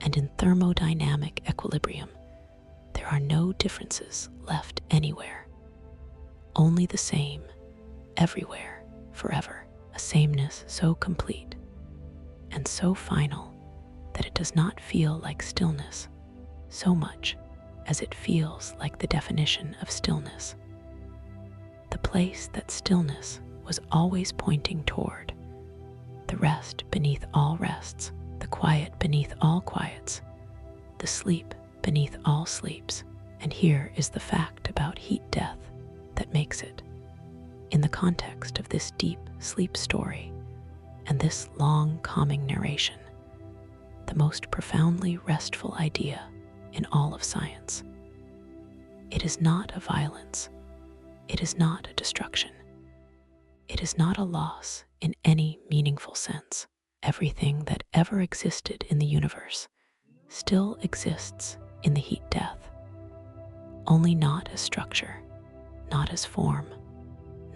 And in thermodynamic equilibrium, there are no differences left anywhere, only the same, everywhere, forever, a sameness so complete and so final that it does not feel like stillness so much as it feels like the definition of stillness, the place that stillness was always pointing toward, the rest beneath all rests, the quiet beneath all quiets, the sleep beneath all sleeps. And here is the fact about heat death that makes it, in the context of this deep sleep story and this long calming narration, the most profoundly restful idea in all of science. It is not a violence, it is not a destruction, it is not a loss in any meaningful sense. Everything that ever existed in the universe still exists in the heat death, only not as structure, not as form,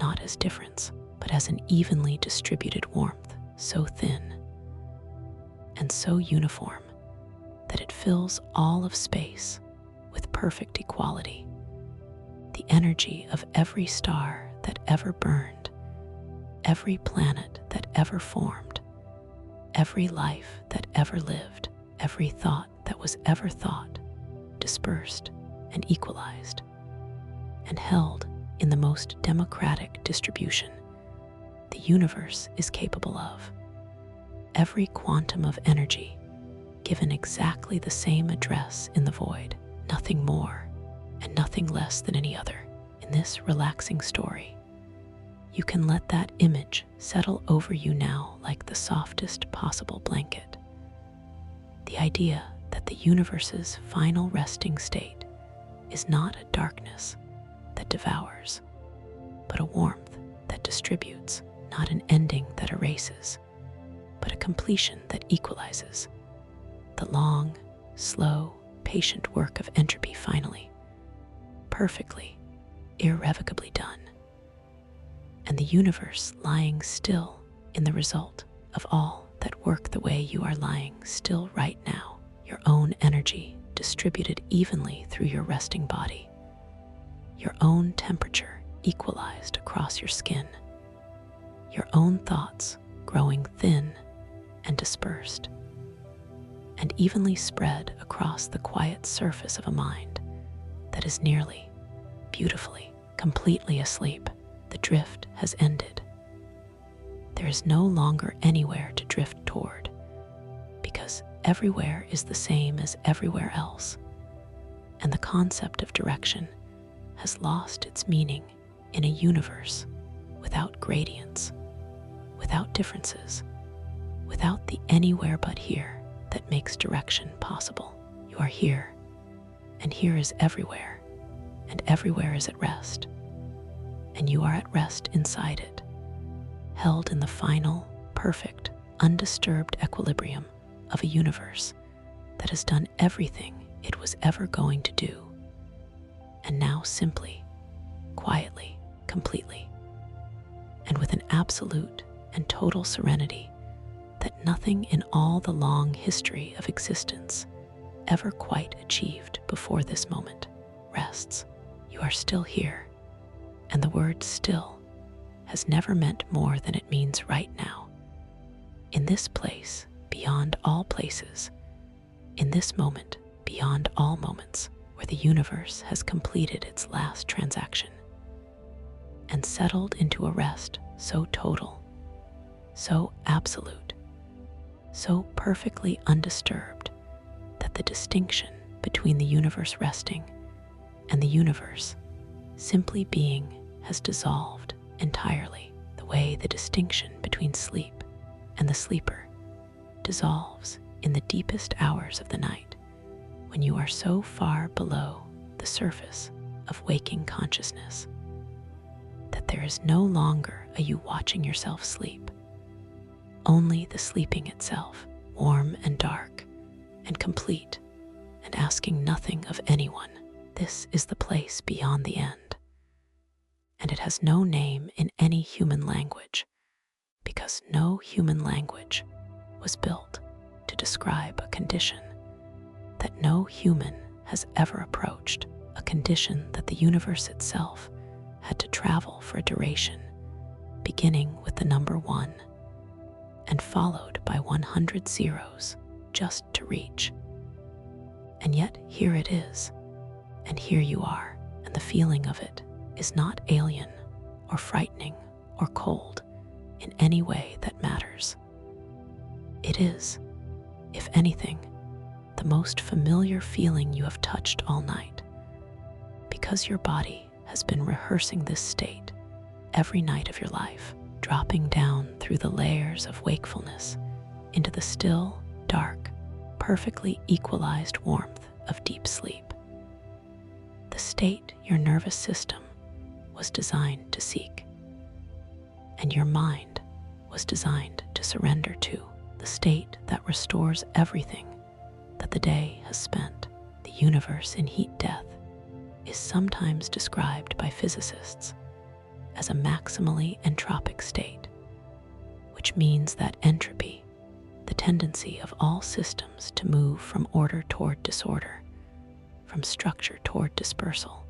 not as difference, but as an evenly distributed warmth, so thin and so uniform that it fills all of space with perfect equality. The energy of every star that ever burned, every planet that ever formed, every life that ever lived, every thought that was ever thought, dispersed and equalized, and held in the most democratic distribution the universe is capable of. Every quantum of energy given exactly the same address in the void, nothing more and nothing less than any other. In this relaxing story, you can let that image settle over you now like the softest possible blanket. The idea that the universe's final resting state is not a darkness that devours, but a warmth that distributes, not an ending that erases, but a completion that equalizes. The long, slow, patient work of entropy finally, perfectly, irrevocably done, and the universe lying still in the result of all that work the way you are lying still right now, your own energy distributed evenly through your resting body, your own temperature equalized across your skin, your own thoughts growing thin and dispersed, and evenly spread across the quiet surface of a mind that is nearly, beautifully, completely asleep. The drift has ended. There is no longer anywhere to drift toward, because everywhere is the same as everywhere else, and the concept of direction has lost its meaning in a universe without gradients, without differences, without the anywhere but here that makes direction possible. You are here, and here is everywhere, and everywhere is at rest, and you are at rest inside it, held in the final, perfect, undisturbed equilibrium of a universe that has done everything it was ever going to do, and now simply, quietly, completely, and with an absolute and total serenity that nothing in all the long history of existence ever quite achieved before this moment rests. You are still here, and the word still has never meant more than it means right now. In this place, beyond all places, in this moment, beyond all moments, where the universe has completed its last transaction and settled into a rest so total, so absolute, so perfectly undisturbed that the distinction between the universe resting and the universe simply being has dissolved entirely, the way the distinction between sleep and the sleeper dissolves in the deepest hours of the night, when you are so far below the surface of waking consciousness that there is no longer a you watching yourself sleep, only the sleeping itself, warm and dark and complete, and asking nothing of anyone. This is the place beyond the end, and it has no name in any human language, because no human language was built to describe a condition that no human has ever approached, a condition that the universe itself had to travel for a duration, beginning with the number 1 and followed by 100 zeros just to reach. And yet here it is, and here you are, and the feeling of it is not alien or frightening or cold in any way that matters. It is, if anything, the most familiar feeling you have touched all night, because your body has been rehearsing this state every night of your life, dropping down through the layers of wakefulness into the still, dark, perfectly equalized warmth of deep sleep. The state your nervous system was designed to seek, and your mind was designed to surrender to, the state that restores everything that the day has spent. The universe in heat death is sometimes described by physicists as a maximally entropic state, which means that entropy, the tendency of all systems to move from order toward disorder, from structure toward dispersal,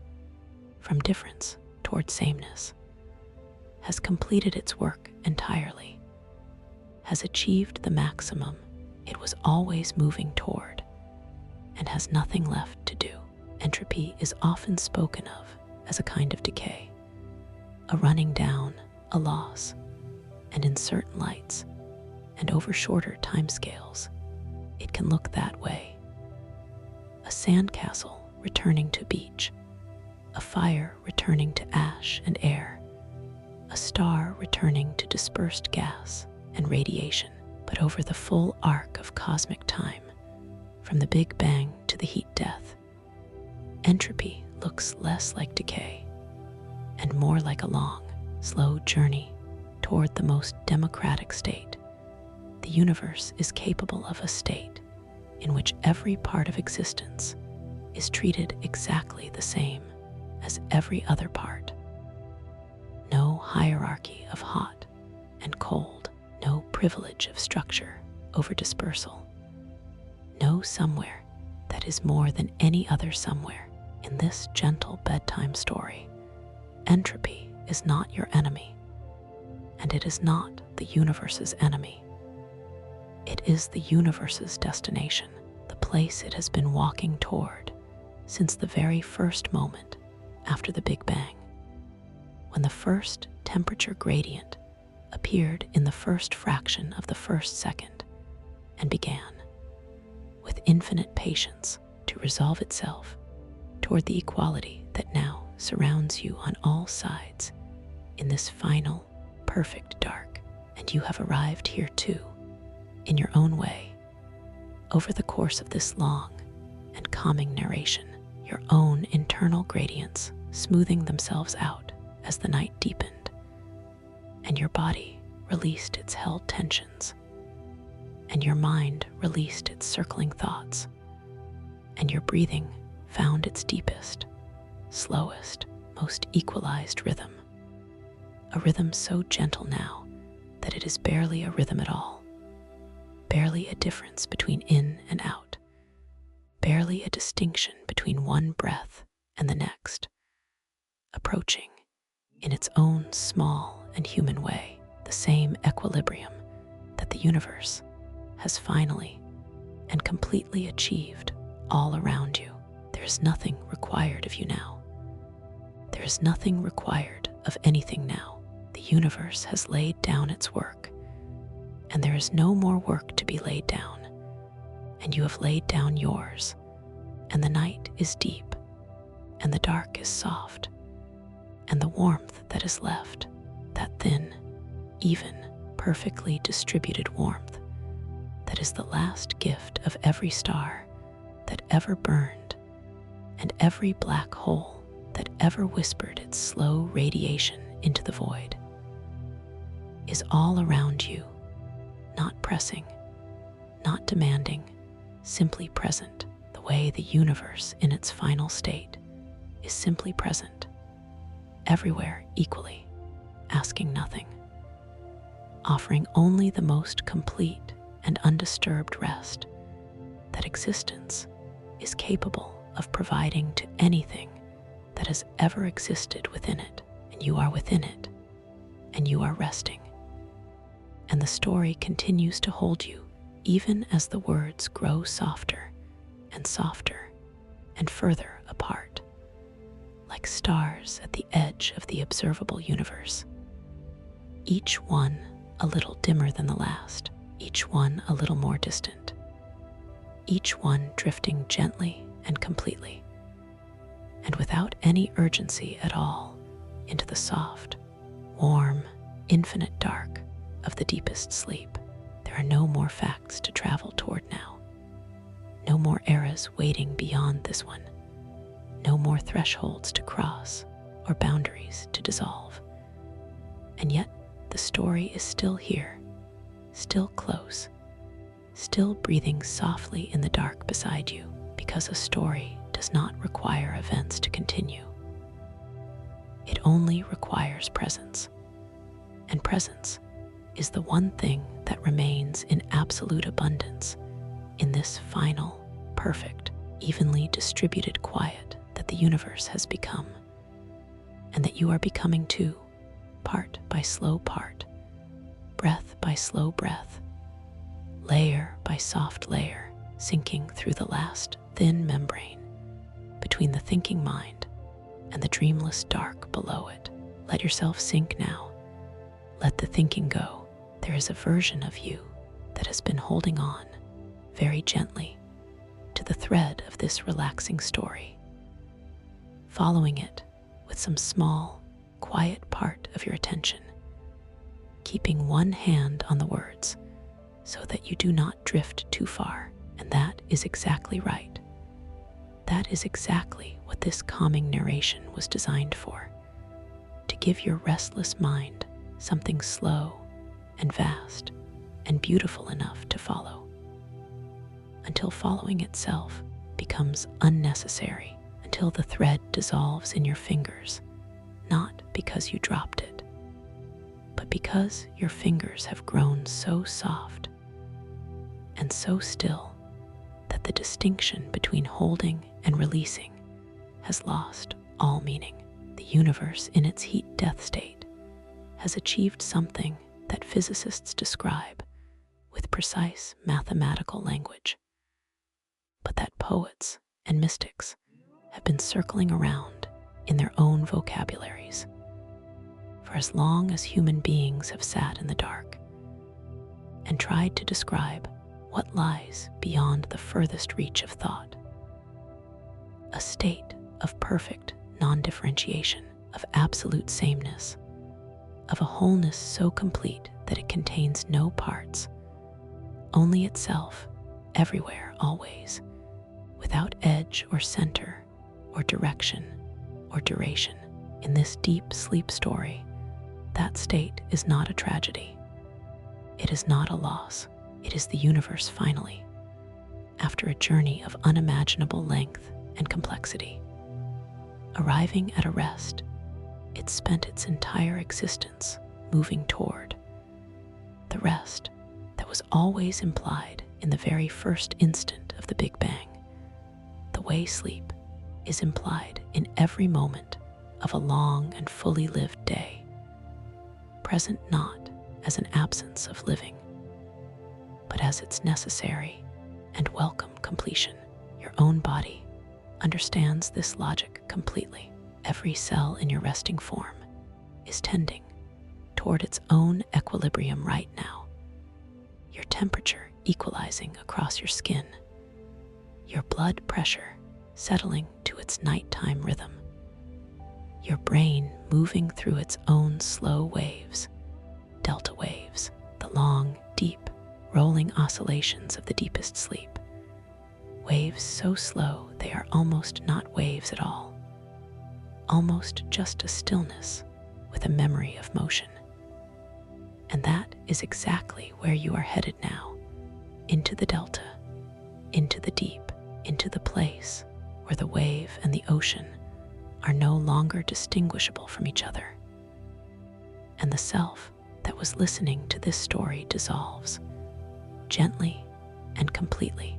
from difference toward sameness, has completed its work entirely, has achieved the maximum it was always moving toward, and has nothing left to do. Entropy is often spoken of as a kind of decay, a running down, a loss, and in certain lights and over shorter timescales, it can look that way. A sandcastle returning to beach, a fire returning to ash and air, a star returning to dispersed gas and radiation. But over the full arc of cosmic time, from the Big Bang to the heat death, entropy looks less like decay and more like a long, slow journey toward the most democratic state. The universe is capable of a state in which every part of existence is treated exactly the same as every other part. No hierarchy of hot and cold, no privilege of structure over dispersal, no somewhere that is more than any other somewhere. In this gentle bedtime story, entropy is not your enemy, and it is not the universe's enemy. It is the universe's destination, the place it has been walking toward since the very first moment after the Big Bang, when the first temperature gradient appeared in the first fraction of the first second and began, with infinite patience, to resolve itself toward the equality that now surrounds you on all sides in this final, perfect dark. And you have arrived here too, in your own way, over the course of this long and calming narration, your own internal gradients smoothing themselves out as the night deepened, and your body released its held tensions, and your mind released its circling thoughts, and your breathing found its deepest, slowest, most equalized rhythm, a rhythm so gentle now that it is barely a rhythm at all, barely a difference between in and out, barely a distinction between one breath and the next, approaching, in its own small and human way, the same equilibrium that the universe has finally and completely achieved all around you. There is nothing required of you now. There is nothing required of anything now. The universe has laid down its work, and there is no more work to be laid down, and you have laid down yours, and the night is deep, and the dark is soft, and the warmth that is left, that thin, even, perfectly distributed warmth, that is the last gift of every star that ever burned, and every black hole that ever whispered its slow radiation into the void, is all around you, not pressing, not demanding, simply present, the way the universe in its final state is simply present, everywhere equally, asking nothing, offering only the most complete and undisturbed rest that existence is capable of providing to anything that has ever existed within it. And you are within it, and you are resting. And the story continues to hold you even as the words grow softer and softer and further apart, like stars at the edge of the observable universe, each one a little dimmer than the last, each one a little more distant, each one drifting gently and completely, and without any urgency at all, into the soft, warm, infinite dark of the deepest sleep. There are no more facts to travel toward now, no more eras waiting beyond this one, no more thresholds to cross or boundaries to dissolve. And yet the story is still here, still close, still breathing softly in the dark beside you, because a story does not require events to continue. It only requires presence, and presence is the one thing that remains in absolute abundance in this final, perfect, evenly distributed quiet that the universe has become, and that you are becoming too, part by slow part, breath by slow breath, layer by soft layer, sinking through the last thin membrane between the thinking mind and the dreamless dark below it. Let yourself sink now. Let the thinking go. There is a version of you that has been holding on very gently to the thread of this relaxing story, following it with some small, quiet part of your attention, keeping one hand on the words so that you do not drift too far, And that is exactly right. That is exactly what this calming narration was designed for. To give your restless mind something slow and vast and beautiful enough to follow, until following itself becomes unnecessary, until the thread dissolves in your fingers, not because you dropped it, but because your fingers have grown so soft and so still that the distinction between holding and releasing has lost all meaning. The universe, in its heat-death state, has achieved something that physicists describe with precise mathematical language, but that poets and mystics have been circling around in their own vocabularies for as long as human beings have sat in the dark and tried to describe what lies beyond the furthest reach of thought. A state of perfect non-differentiation, of absolute sameness, of a wholeness so complete that it contains no parts, only itself, everywhere, always, without edge or center or direction or duration. In this deep sleep story, that state is not a tragedy. It is not a loss. It is the universe finally, after a journey of unimaginable length and complexity. Arriving at a rest, it spent its entire existence moving toward the rest that was always implied in the very first instant of the Big Bang, the way sleep is implied in every moment of a long and fully lived day, present not as an absence of living, but as its necessary and welcome completion. Your own body understands this logic completely. Every cell in your resting form is tending toward its own equilibrium right now. Your temperature equalizing across your skin, your blood pressure settling to its nighttime rhythm, your brain moving through its own slow waves, delta waves, the long, deep, rolling oscillations of the deepest sleep. Waves so slow they are almost not waves at all, almost just a stillness with a memory of motion. And that is exactly where you are headed now, into the delta, into the deep, into the place where the wave and the ocean are no longer distinguishable from each other. And the self that was listening to this story dissolves, gently and completely,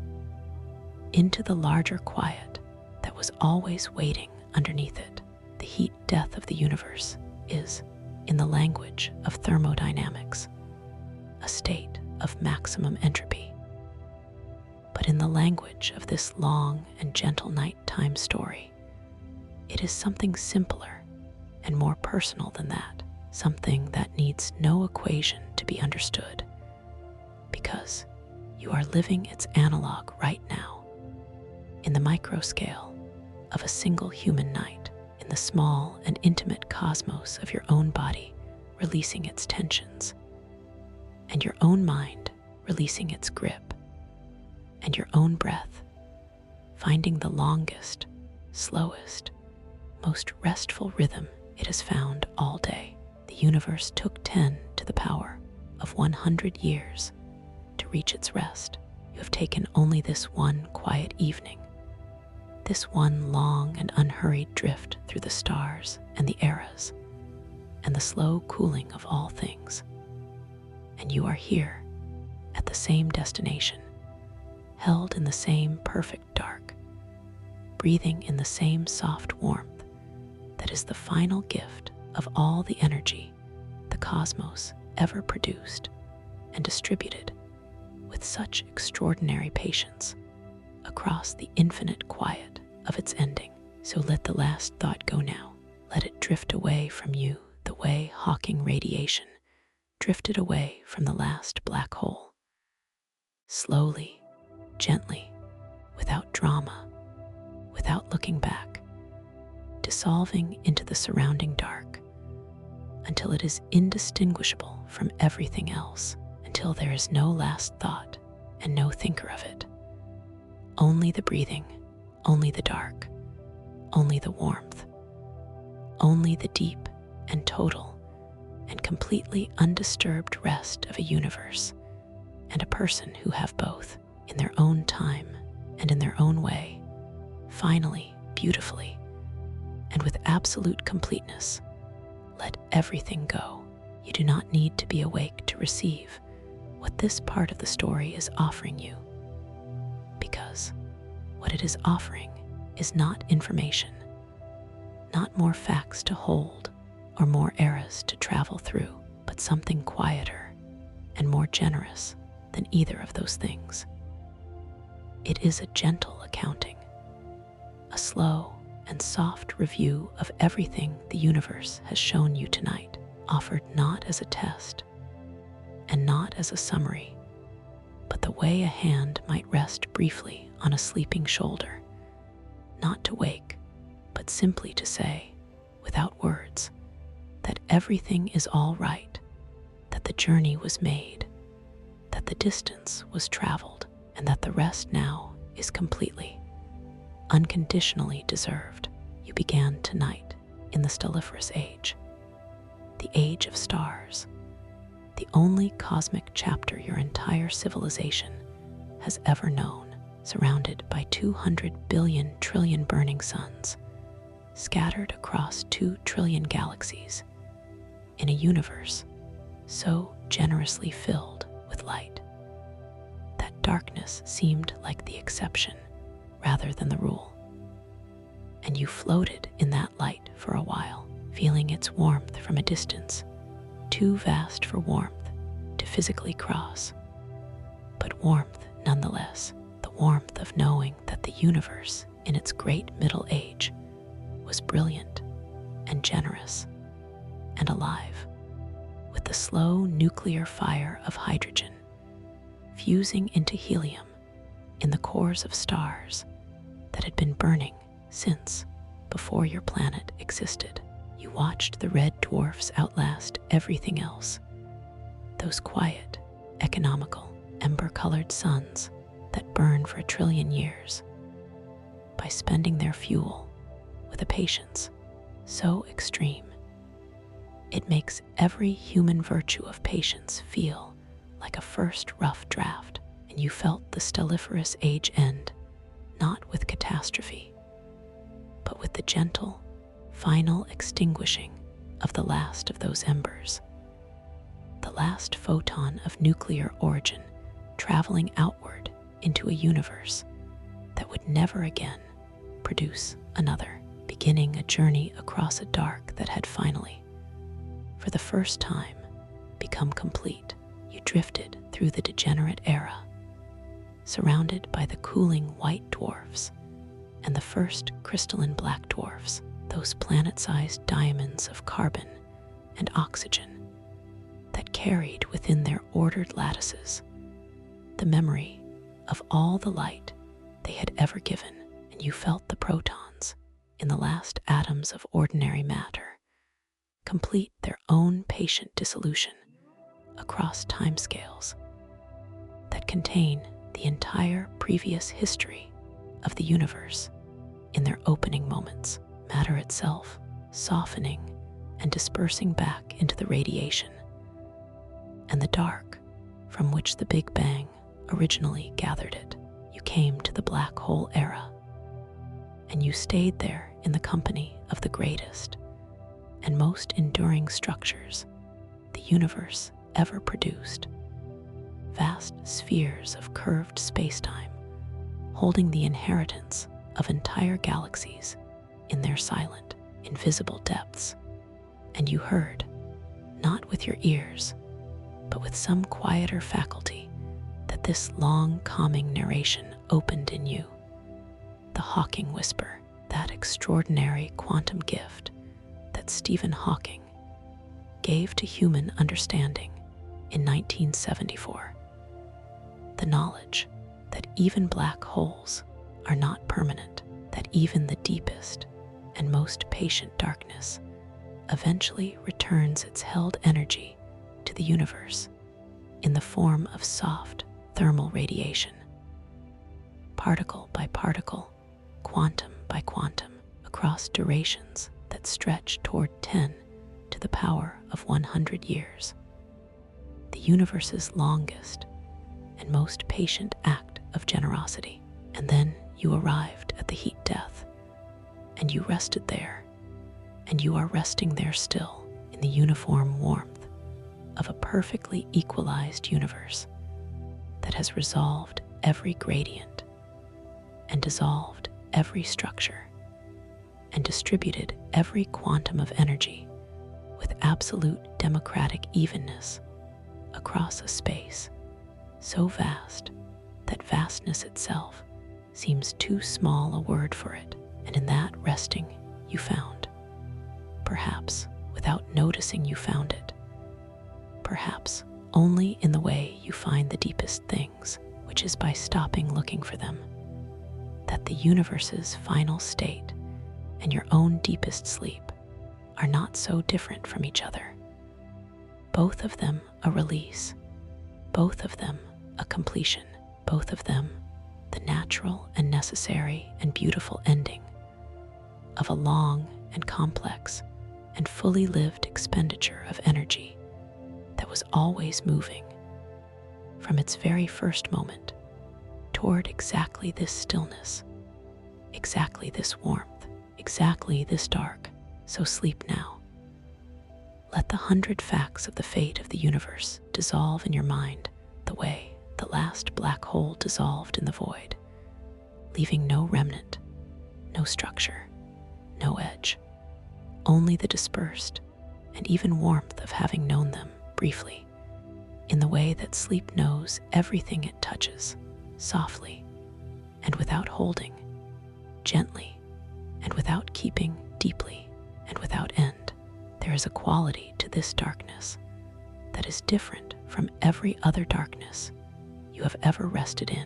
into the larger quiet that was always waiting underneath it. The heat death of the universe is, in the language of thermodynamics, a state of maximum entropy. But in the language of this long and gentle nighttime story, it is something simpler and more personal than that, something that needs no equation to be understood, because you are living its analog right now, in the micro scale of a single human night, in the small and intimate cosmos of your own body releasing its tensions, and your own mind releasing its grip, and your own breath finding the longest, slowest, most restful rhythm it has found all day. The universe took 10 to the power of 100 years to reach its rest. You have taken only this one quiet evening, this one long and unhurried drift through the stars and the eras and the slow cooling of all things. And you are here at the same destination, held in the same perfect dark, breathing in the same soft warmth that is the final gift of all the energy the cosmos ever produced and distributed with such extraordinary patience across the infinite quiet of its ending. So let the last thought go now. Let it drift away from you the way Hawking radiation drifted away from the last black hole. Slowly, gently, without drama, without looking back, dissolving into the surrounding dark until it is indistinguishable from everything else, until there is no last thought and no thinker of it, Only the breathing, only the dark, only the warmth, only the deep and total and completely undisturbed rest of a universe and a person who have both in their own time and in their own way, finally, beautifully, and with absolute completeness. Let everything go. You do not need to be awake to receive what this part of the story is offering you, because what it is offering is not information, not more facts to hold or more eras to travel through, but something quieter and more generous than either of those things. It is a gentle accounting, a slow and soft review of everything the universe has shown you tonight, offered not as a test and not as a summary, but the way a hand might rest briefly on a sleeping shoulder, not to wake, but simply to say, without words, that everything is all right, that the journey was made, that the distance was traveled, and that the rest now is completely, unconditionally deserved. You began tonight in the stelliferous age, the age of stars, the only cosmic chapter your entire civilization has ever known, surrounded by 200 billion trillion burning suns, scattered across 2 trillion galaxies, in a universe so generously filled with light that darkness seemed like the exception rather than the rule. And you floated in that light for a while, feeling its warmth from a distance, too vast for warmth to physically cross, but warmth nonetheless, the warmth of knowing that the universe in its great middle age was brilliant and generous and alive, with the slow nuclear fire of hydrogen fusing into helium in the cores of stars that had been burning since before your planet existed. You watched the red dwarfs outlast everything else, those quiet, economical, ember-colored suns that burn for 1 trillion years, by spending their fuel with a patience so extreme. It makes every human virtue of patience feel like a first rough draft, and you felt the stelliferous age end, not with catastrophe, but with the gentle, final extinguishing of the last of those embers, the last photon of nuclear origin traveling outward into a universe that would never again produce another, beginning a journey across a dark that had finally, for the first time, become complete. You drifted through the degenerate era, surrounded by the cooling white dwarfs and the first crystalline black dwarfs, those planet-sized diamonds of carbon and oxygen that carried within their ordered lattices the memory of all the light they had ever given, and you felt the protons in the last atoms of ordinary matter complete their own patient dissolution across timescales that contain the entire previous history of the universe in their opening moments, matter itself softening and dispersing back into the radiation and the dark from which the Big Bang originally gathered it. You came to the black hole era, and you stayed there in the company of the greatest and most enduring structures the universe ever produced, vast spheres of curved spacetime holding the inheritance of entire galaxies in their silent, invisible depths. And you heard, not with your ears, but with some quieter faculty, that this long, calming narration opened in you, the Hawking whisper, that extraordinary quantum gift that Stephen Hawking gave to human understanding in 1974. The knowledge that even black holes are not permanent, that even the deepest and most patient darkness eventually returns its held energy to the universe in the form of soft thermal radiation. particle by particle, quantum by quantum, across durations that stretch toward 10 to the power of 100 years. The universe's longest and most patient act of generosity. And then you arrived at the heat death, and you rested there, and you are resting there still in the uniform warmth of a perfectly equalized universe that has resolved every gradient and dissolved every structure and distributed every quantum of energy with absolute democratic evenness across a space so vast that vastness itself seems too small a word for it. And in that resting you found, perhaps without noticing you found it, perhaps only in the way you find the deepest things, which is by stopping looking for them, that the universe's final state and your own deepest sleep are not so different from each other. Both of them a release, both of them a completion, both of them the natural and necessary and beautiful ending of a long and complex and fully lived expenditure of energy that was always moving from its very first moment toward exactly this stillness, exactly this warmth, exactly this dark. So sleep now. Let the 100 facts of the fate of the universe dissolve in your mind the way the last black hole dissolved in the void, leaving no remnant, no structure, no edge, only the dispersed and even warmth of having known them briefly, in the way that sleep knows everything it touches, softly and without holding, gently and without keeping, deeply and without end. There is a quality to this darkness that is different from every other darkness you have ever rested in.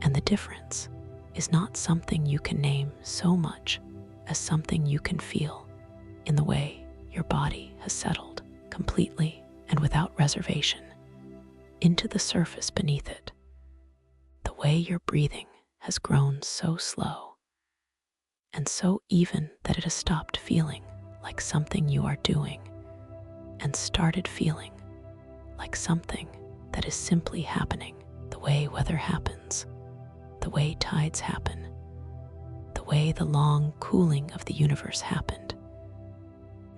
And the difference is not something you can name so much as something you can feel in the way your body has settled completely and without reservation into the surface beneath it, the way your breathing has grown so slow and so even that it has stopped feeling like something you are doing and started feeling like something that is simply happening, the way weather happens, the way tides happen, the way the long cooling of the universe happened,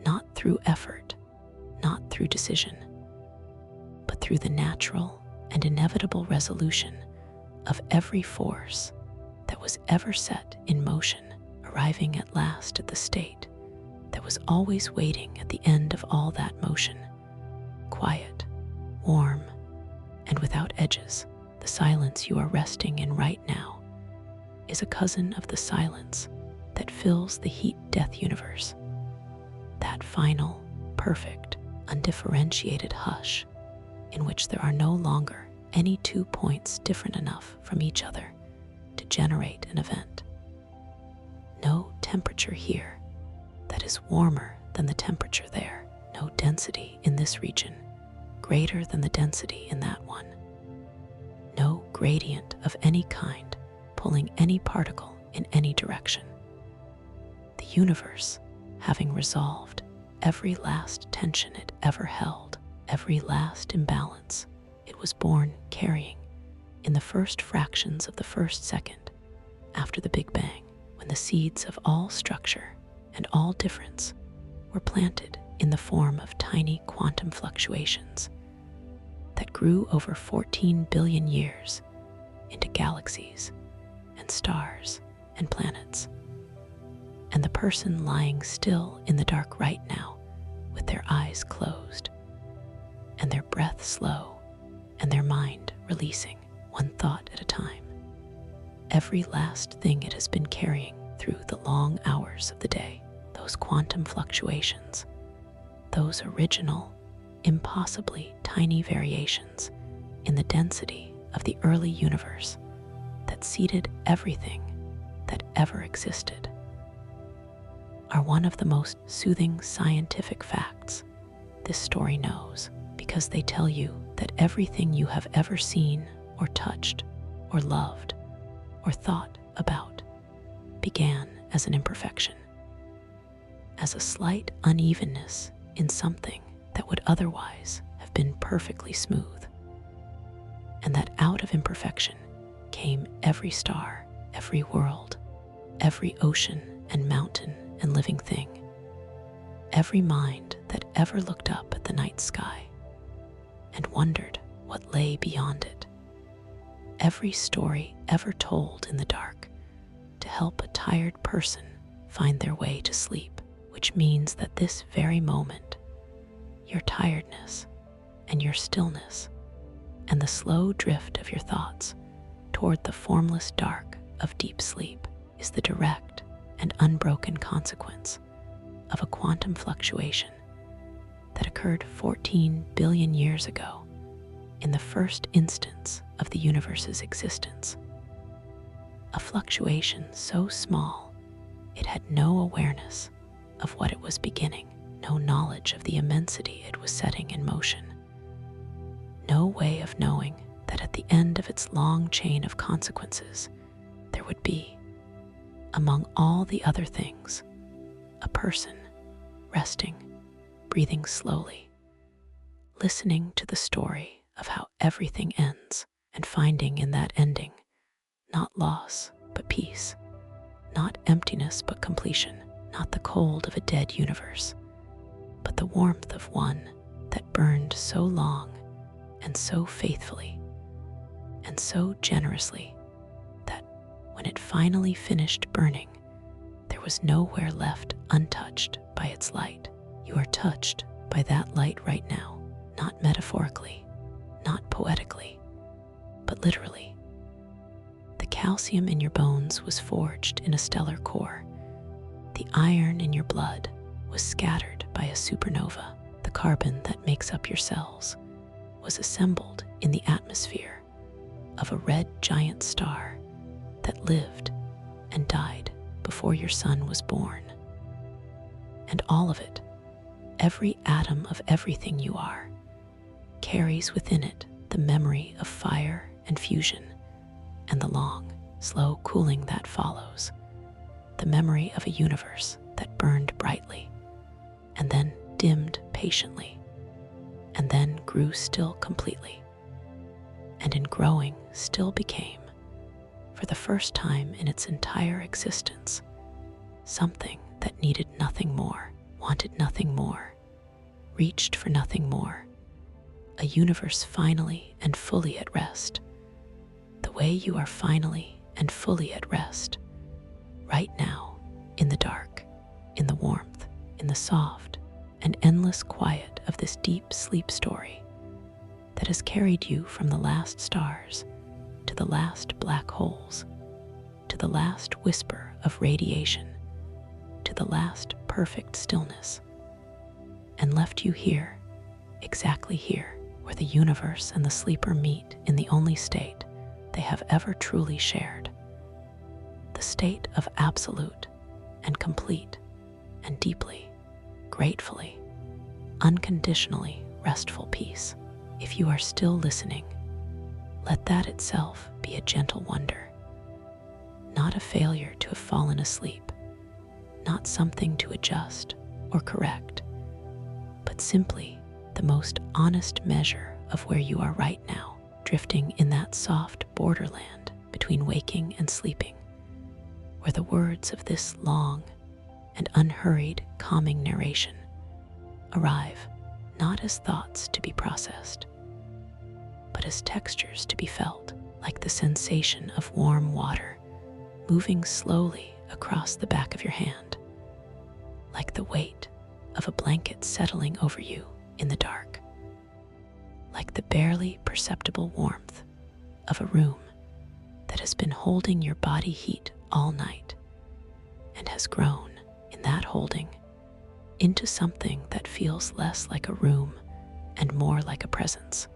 not through effort, not through decision, but through the natural and inevitable resolution of every force that was ever set in motion, arriving at last at the state that was always waiting at the end of all that motion, quiet, warm, and without edges. The silence you are resting in right now is a cousin of the silence that fills the heat-death universe, that final, perfect, undifferentiated hush in which there are no longer any 2 points different enough from each other to generate an event. No temperature here that is warmer than the temperature there, no density in this region greater than the density in that one, no gradient of any kind pulling any particle in any direction. The universe, having resolved every last tension it ever held, every last imbalance it was born carrying in the first fractions of the first second after the Big Bang, when the seeds of all structure and all difference were planted in the form of tiny quantum fluctuations that grew over 14 billion years into galaxies and stars and planets. And the person lying still in the dark right now with their eyes closed and their breath slow and their mind releasing one thought at a time, every last thing it has been carrying through the long hours of the day, those quantum fluctuations, those original, impossibly tiny variations in the density of the early universe that seeded everything that ever existed, are one of the most soothing scientific facts this story knows, because they tell you that everything you have ever seen or touched or loved or thought about began as an imperfection, as a slight unevenness in something that would otherwise have been perfectly smooth. And that out of imperfection came every star, every world, every ocean and mountain and living thing, every mind that ever looked up at the night sky and wondered what lay beyond it, every story ever told in the dark to help a tired person find their way to sleep, which means that this very moment, your tiredness and your stillness and the slow drift of your thoughts toward the formless dark of deep sleep is the direct and unbroken consequence of a quantum fluctuation that occurred 14 billion years ago in the first instance of the universe's existence. A fluctuation so small it had no awareness of what it was beginning, no knowledge of the immensity it was setting in motion, no way of knowing that at the end of its long chain of consequences there would be, among all the other things, a person resting, breathing slowly, listening to the story of how everything ends and finding in that ending not loss but peace, not emptiness but completion, not the cold of a dead universe, but the warmth of one that burned so long and so faithfully and so generously that when it finally finished burning, there was nowhere left untouched by its light. You are touched by that light right now, not metaphorically, not poetically, but literally. The calcium in your bones was forged in a stellar core. The iron in your blood was scattered by a supernova. The carbon that makes up your cells was assembled in the atmosphere of a red giant star that lived and died before your sun was born. And all of it, every atom of everything you are, carries within it the memory of fire and fusion and the long, slow cooling that follows, the memory of a universe that burned brightly and then dimmed patiently and then grew still completely, and in growing still became, for the first time in its entire existence, something that needed nothing more, wanted nothing more, reached for nothing more, a universe finally and fully at rest, the way you are finally and fully at rest, right now, in the dark, in the warmth, in the soft and endless quiet of this deep sleep story that has carried you from the last stars to the last black holes, to the last whisper of radiation, to the last perfect stillness, and left you here, exactly here, where the universe and the sleeper meet in the only state they have ever truly shared, the state of absolute and complete and deeply, gratefully, unconditionally restful peace. If you are still listening, let that itself be a gentle wonder, not a failure to have fallen asleep, not something to adjust or correct, but simply the most honest measure of where you are right now, drifting in that soft borderland between waking and sleeping, where the words of this long and unhurried, calming narration arrive not as thoughts to be processed, but as textures to be felt, like the sensation of warm water moving slowly across the back of your hand, like the weight of a blanket settling over you in the dark, like the barely perceptible warmth of a room that has been holding your body heat all night and has grown in that holding into something that feels less like a room and more like a presence,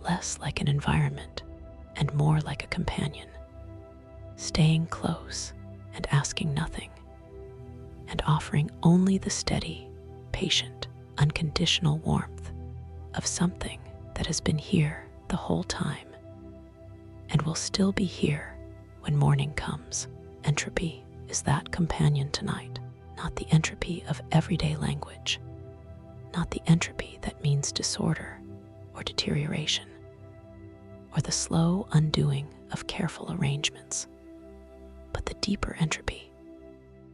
less like an environment and more like a companion, staying close and asking nothing, and offering only the steady, patient, unconditional warmth of something that has been here the whole time, and will still be here when morning comes. Entropy is that companion tonight, not the entropy of everyday language, not the entropy that means disorder or deterioration, or the slow undoing of careful arrangements, but the deeper entropy,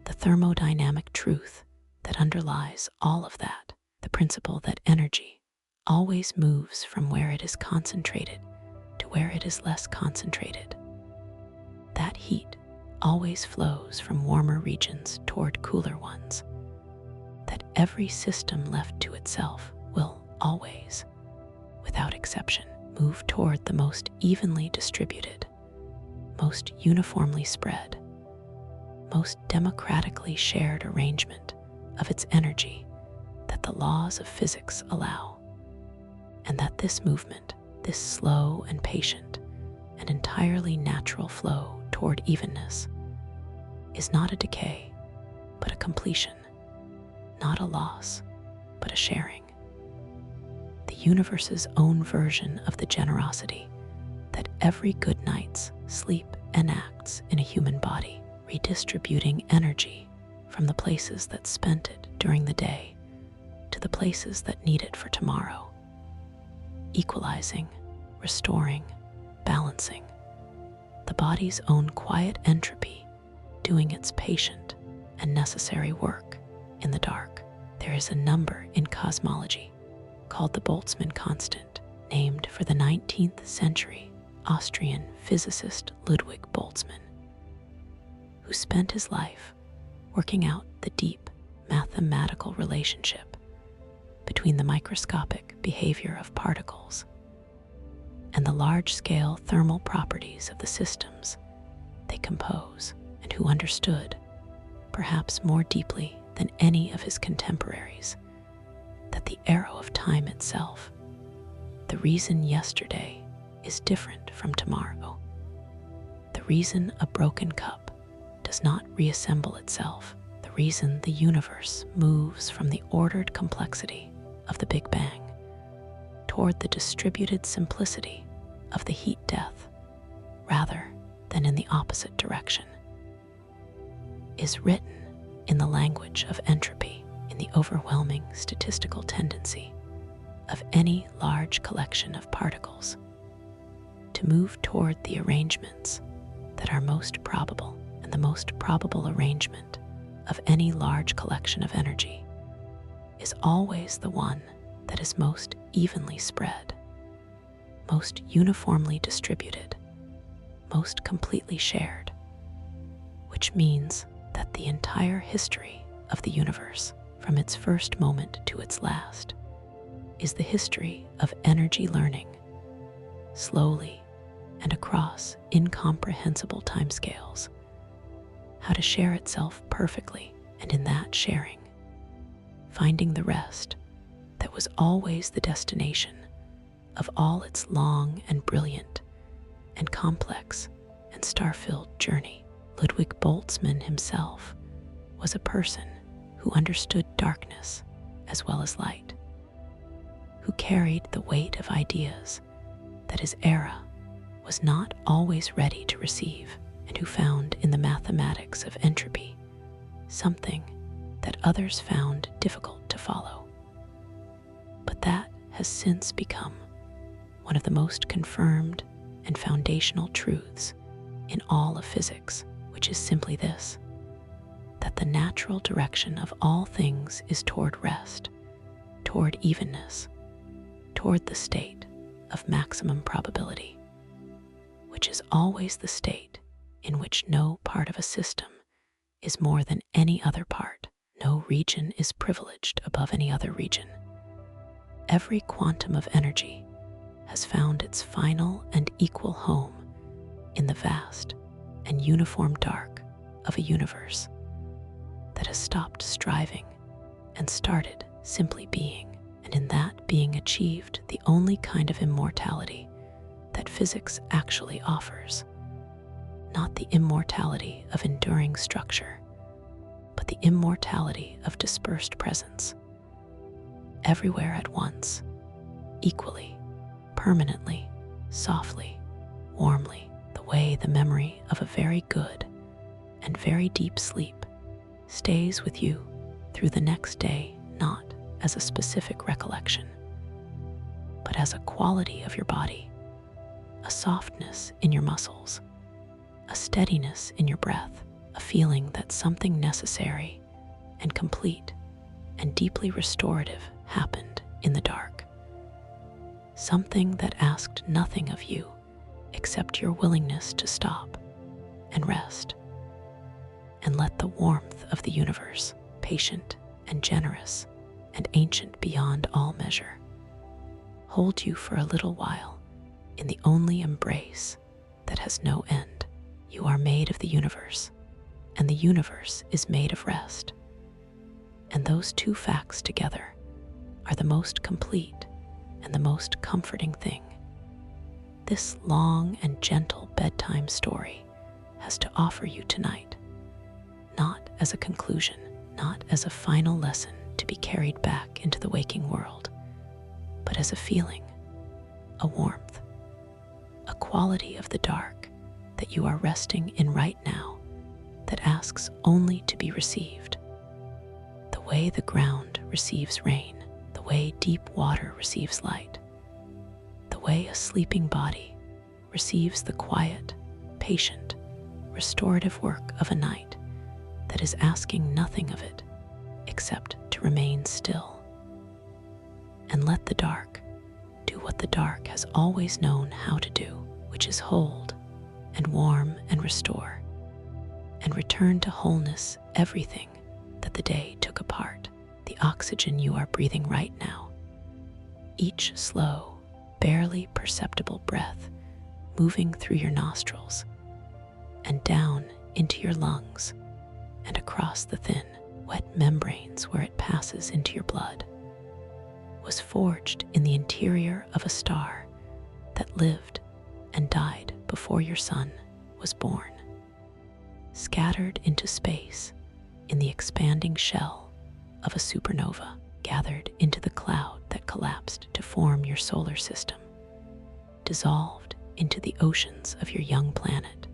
the thermodynamic truth that underlies all of that, the principle that energy always moves from where it is concentrated to where it is less concentrated. That heat always flows from warmer regions toward cooler ones. That every system left to itself will always, without exception, move toward the most evenly distributed, most uniformly spread, most democratically shared arrangement of its energy that the laws of physics allow. And that this movement, this slow and patient and entirely natural flow toward evenness, is not a decay, but a completion, not a loss, but a sharing. The universe's own version of the generosity that every good night's sleep enacts in a human body, redistributing energy from the places that spent it during the day to the places that need it for tomorrow, equalizing, restoring, balancing, the body's own quiet entropy doing its patient and necessary work in the dark. There is a number in cosmology called the Boltzmann constant, named for the 19th century Austrian physicist Ludwig Boltzmann, who spent his life working out the deep mathematical relationship between the microscopic behavior of particles and the large-scale thermal properties of the systems they compose, and who understood, perhaps more deeply than any of his contemporaries, that the arrow of time itself, the reason yesterday is different from tomorrow, the reason a broken cup does not reassemble itself, the reason the universe moves from the ordered complexity of the Big Bang toward the distributed simplicity of the heat death, rather than in the opposite direction, is written in the language of entropy, in the overwhelming statistical tendency of any large collection of particles to move toward the arrangements that are most probable, and the most probable arrangement of any large collection of energy is always the one that is most evenly spread, most uniformly distributed, most completely shared, which means that the entire history of the universe, from its first moment to its last, is the history of energy learning, slowly and across incomprehensible timescales, how to share itself perfectly, and in that sharing, finding the rest that was always the destination of all its long and brilliant and complex and star-filled journey. Ludwig Boltzmann himself was a person who understood darkness as well as light, who carried the weight of ideas that his era was not always ready to receive, and who found in the mathematics of entropy something that others found difficult to follow, but that has since become one of the most confirmed and foundational truths in all of physics, which is simply this: that the natural direction of all things is toward rest, toward evenness, toward the state of maximum probability, which is always the state in which no part of a system is more than any other part. No region is privileged above any other region. Every quantum of energy has found its final and equal home in the vast and uniform dark of a universe that has stopped striving and started simply being, and in that being achieved the only kind of immortality that physics actually offers, not the immortality of enduring structure, but the immortality of dispersed presence, everywhere at once, equally, permanently, softly, warmly, the way the memory of a very good and very deep sleep stays with you through the next day, not as a specific recollection, but as a quality of your body, a softness in your muscles, a steadiness in your breath, a feeling that something necessary and complete and deeply restorative happened in the dark. Something that asked nothing of you except your willingness to stop and rest and let the warmth of the universe, patient and generous and ancient beyond all measure, hold you for a little while in the only embrace that has no end. You are made of the universe, and the universe is made of rest. And those two facts together are the most complete and the most comforting thing this long and gentle bedtime story has to offer you tonight, not as a conclusion, not as a final lesson to be carried back into the waking world, but as a feeling, a warmth, a quality of the dark that you are resting in right now that asks only to be received. The way the ground receives rain, the way deep water receives light, the way a sleeping body receives the quiet, patient, restorative work of a night that is asking nothing of it except to remain still. And let the dark do what the dark has always known how to do, which is hold and warm and restore, and return to wholeness everything that the day took apart, the oxygen you are breathing right now, each slow, barely perceptible breath moving through your nostrils and down into your lungs and across the thin, wet membranes where it passes into your blood, was forged in the interior of a star that lived and died before your sun was born, scattered into space in the expanding shell of a supernova, gathered into the cloud that collapsed to form your solar system, dissolved into the oceans of your young planet,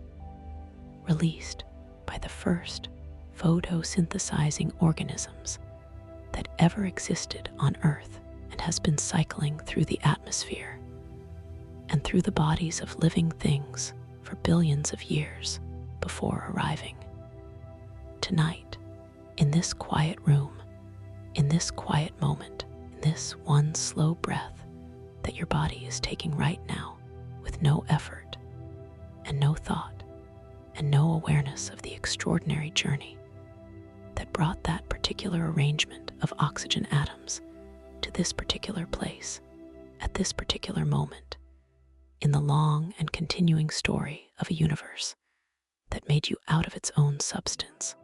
released by the first photosynthesizing organisms that ever existed on Earth and has been cycling through the atmosphere and through the bodies of living things for billions of years before arriving. Tonight, in this quiet room, in this quiet moment, in this one slow breath that your body is taking right now with no effort and no thought and no awareness of the extraordinary journey that brought that particular arrangement of oxygen atoms to this particular place at this particular moment in the long and continuing story of a universe that made you out of its own substance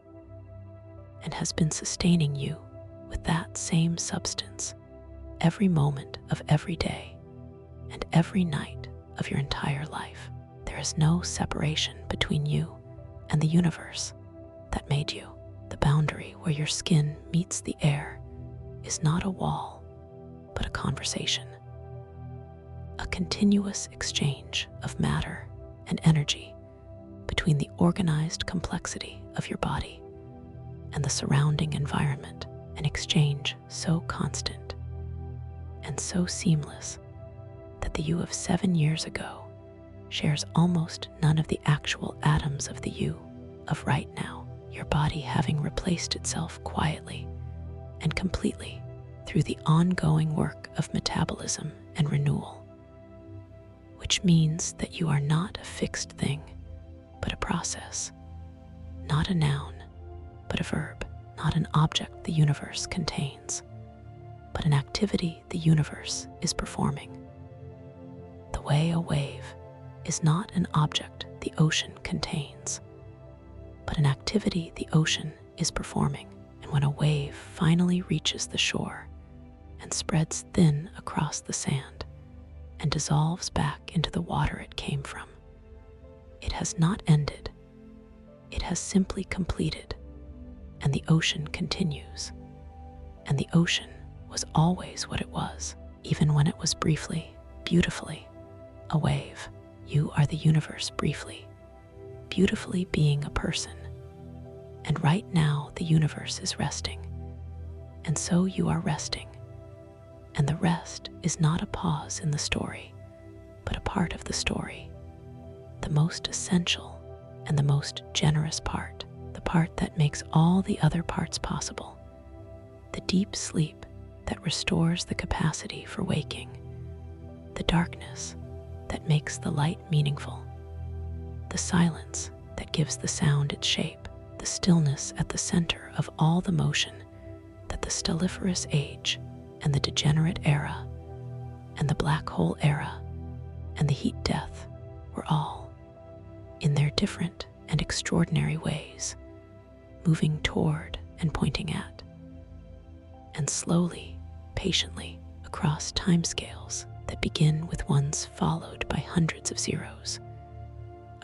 and has been sustaining you with that same substance every moment of every day and every night of your entire life. There is no separation between you and the universe that made you. The boundary where your skin meets the air is not a wall, but a conversation, a continuous exchange of matter and energy between the organized complexity of your body and the surrounding environment, an exchange so constant and so seamless that the you of 7 years ago shares almost none of the actual atoms of the you of right now, your body having replaced itself quietly and completely through the ongoing work of metabolism and renewal, which means that you are not a fixed thing, but a process, not a noun, but a verb, not an object the universe contains, but an activity the universe is performing. The way a wave is not an object the ocean contains, but an activity the ocean is performing. And when a wave finally reaches the shore and spreads thin across the sand and dissolves back into the water it came from, it has not ended, it has simply completed, and the ocean continues. And the ocean was always what it was, even when it was briefly, beautifully, a wave. You are the universe briefly, beautifully being a person. And right now the universe is resting. And so you are resting. And the rest is not a pause in the story, but a part of the story. The most essential and the most generous part, the part that makes all the other parts possible. The deep sleep that restores the capacity for waking. The darkness that makes the light meaningful. The silence that gives the sound its shape. The stillness at the center of all the motion that the stelliferous age and the degenerate era and the black hole era and the heat death were all, in their different and extraordinary ways, moving toward and pointing at. And slowly, patiently, across timescales that begin with ones followed by hundreds of zeros,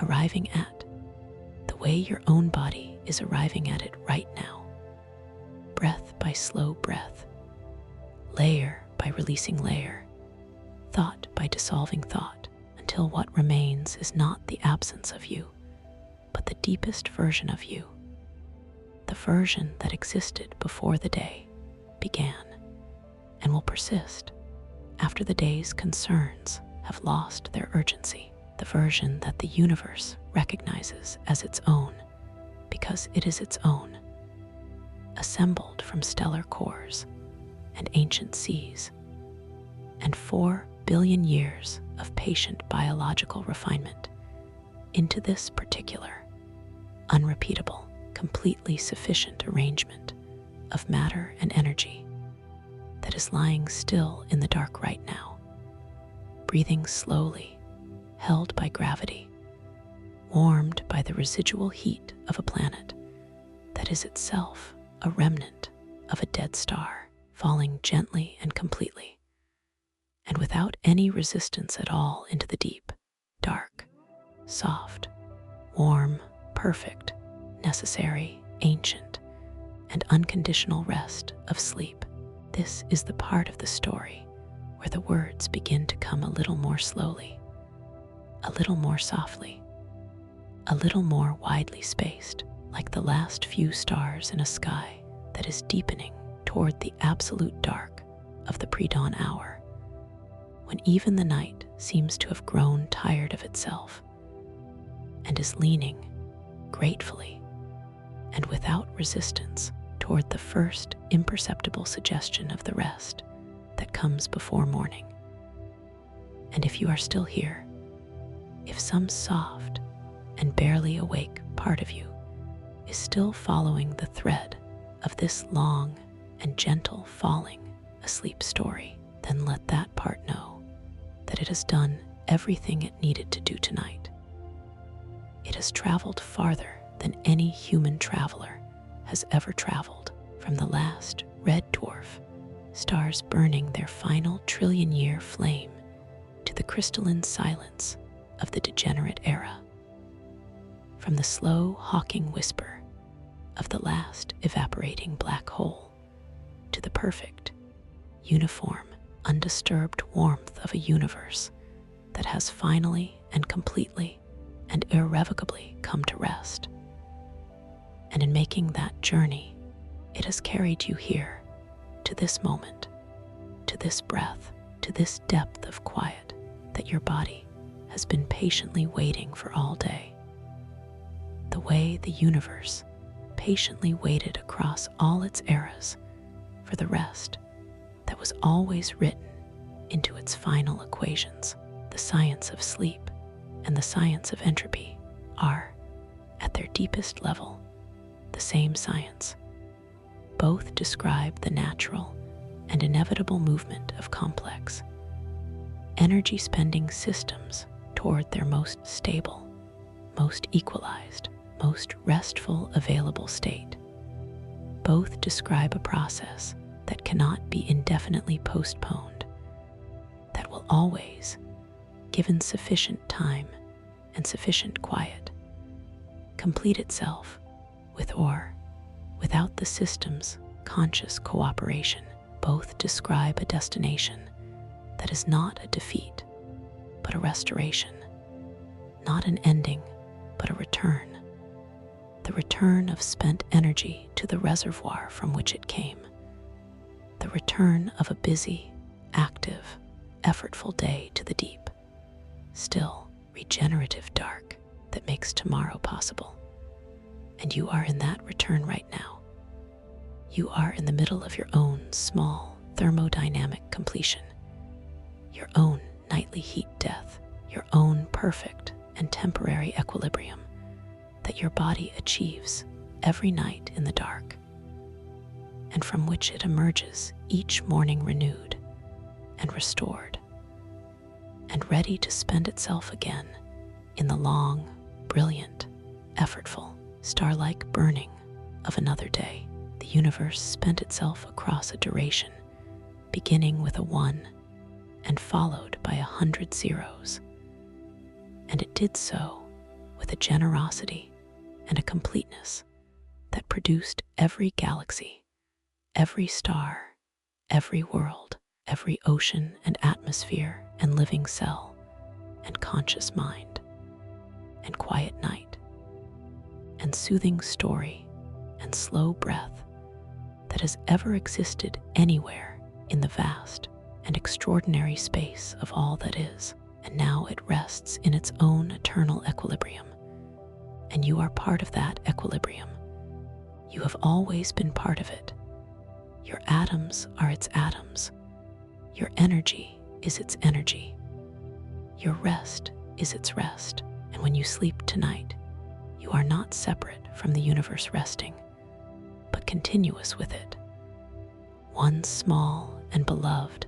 arriving at the way your own body is arriving at it right now, breath by slow breath, layer by releasing layer, thought by dissolving thought, until what remains is not the absence of you, but the deepest version of you, the version that existed before the day began and will persist after the day's concerns have lost their urgency, the version that the universe recognizes as its own because it is its own, assembled from stellar cores and ancient seas and 4 billion years of patient biological refinement into this particular, unrepeatable, completely sufficient arrangement of matter and energy that is lying still in the dark right now, breathing slowly, held by gravity, warmed by the residual heat of a planet that is itself a remnant of a dead star, falling gently and completely, and without any resistance at all into the deep, dark, soft, warm, perfect, necessary, ancient, and unconditional rest of sleep. This is the part of the story where the words begin to come a little more slowly, a little more softly, a little more widely spaced, like the last few stars in a sky that is deepening toward the absolute dark of the pre-dawn hour, when even the night seems to have grown tired of itself and is leaning gratefully and without resistance toward the first imperceptible suggestion of the rest that comes before morning. And if you are still here, if some soft and barely awake part of you is still following the thread of this long and gentle falling asleep story, then let that part know that it has done everything it needed to do tonight. It has traveled farther than any human traveler has ever traveled from the last red dwarf, stars burning their final trillion-year flame, to the crystalline silence of the degenerate era, from the slow hawking whisper of the last evaporating black hole to the perfect, uniform, undisturbed warmth of a universe that has finally and completely and irrevocably come to rest. And in making that journey, it has carried you here, to this moment, to this breath, to this depth of quiet that your body has been patiently waiting for all day. The way the universe patiently waited across all its eras for the rest that was always written into its final equations. The science of sleep and the science of entropy are, at their deepest level, the same science. Both describe the natural and inevitable movement of complex, energy-spending systems toward their most stable, most equalized, most restful available state. Both describe a process that cannot be indefinitely postponed, that will always, given sufficient time and sufficient quiet, complete itself with or without the system's conscious cooperation. Both describe a destination that is not a defeat, but a restoration, not an ending, but a return. The return of spent energy to the reservoir from which it came. The return of a busy, active, effortful day to the deep, still, regenerative dark that makes tomorrow possible. And you are in that return right now. You are in the middle of your own small thermodynamic completion, your own nightly heat death, your own perfect and temporary equilibrium that your body achieves every night in the dark, and from which it emerges each morning renewed and restored, and ready to spend itself again in the long, brilliant, effortful, star-like burning of another day. The universe spent itself across a duration, beginning with a 1 and followed by 100 zeros. And it did so with a generosity and a completeness that produced every galaxy, every star, every world, every ocean and atmosphere and living cell and conscious mind and quiet night and soothing story and slow breath that has ever existed anywhere in the vast and extraordinary space of all that is. And now it rests in its own eternal equilibrium, and you are part of that equilibrium. You have always been part of it. Your atoms are its atoms. Your energy is its energy. Your rest is its rest. And when you sleep tonight, you are not separate from the universe resting, but continuous with it. One small and beloved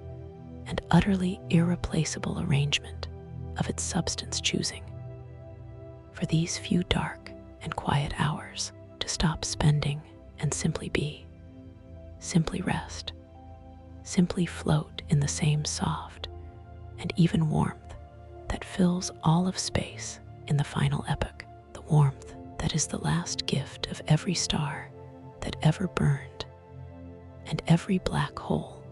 and utterly irreplaceable arrangement of its substance choosing. For these few dark and quiet hours to stop spending and simply be, simply rest, simply float in the same soft and even warmth that fills all of space in the final epoch, the warmth that is the last gift of every star that ever burned and every black hole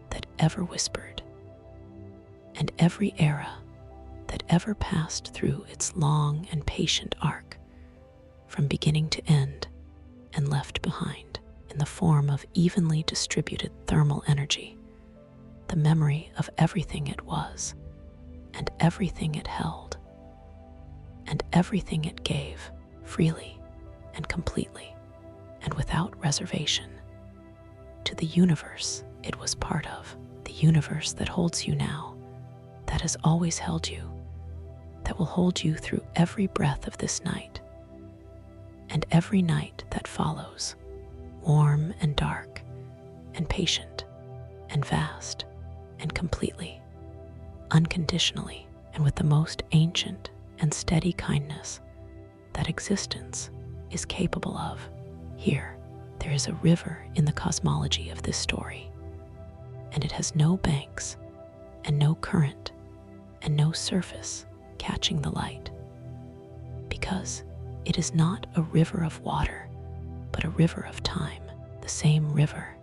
that ever whispered and every era that ever passed through its long and patient arc from beginning to end and left behind in the form of evenly distributed thermal energy, the memory of everything it was and everything it held and everything it gave freely and completely and without reservation to the universe it was part of, the universe that holds you now, that has always held you, that will hold you through every breath of this night and every night that follows, warm and dark and patient and vast and completely, unconditionally, and with the most ancient and steady kindness that existence is capable of. Here, there is a river in the cosmology of this story, and it has no banks and no current and no surface catching the light, because it is not a river of water, but a river of time, the same river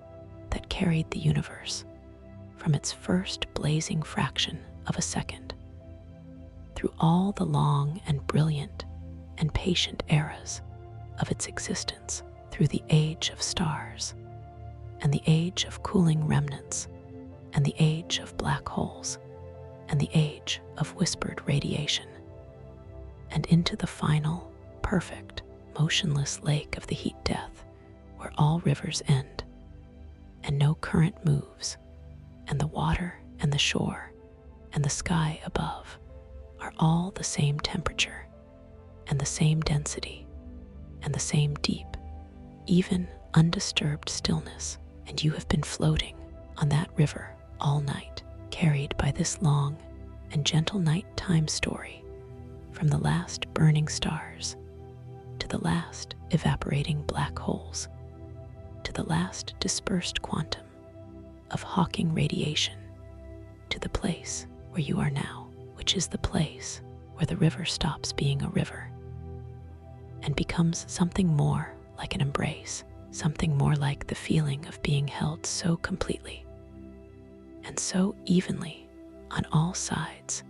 that carried the universe from its first blazing fraction of a second through all the long and brilliant and patient eras of its existence, through the age of stars and the age of cooling remnants and the age of black holes and the age of whispered radiation, and into the final, perfect, motionless lake of the heat death, where all rivers end and no current moves, and the water and the shore and the sky above are all the same temperature and the same density and the same deep, even undisturbed stillness. And you have been floating on that river all night, carried by this long and gentle nighttime story from the last burning stars to the last evaporating black holes to the last dispersed quantum of Hawking radiation, to the place where you are now, which is the place where the river stops being a river and becomes something more like an embrace, something more like the feeling of being held so completely and so evenly on all sides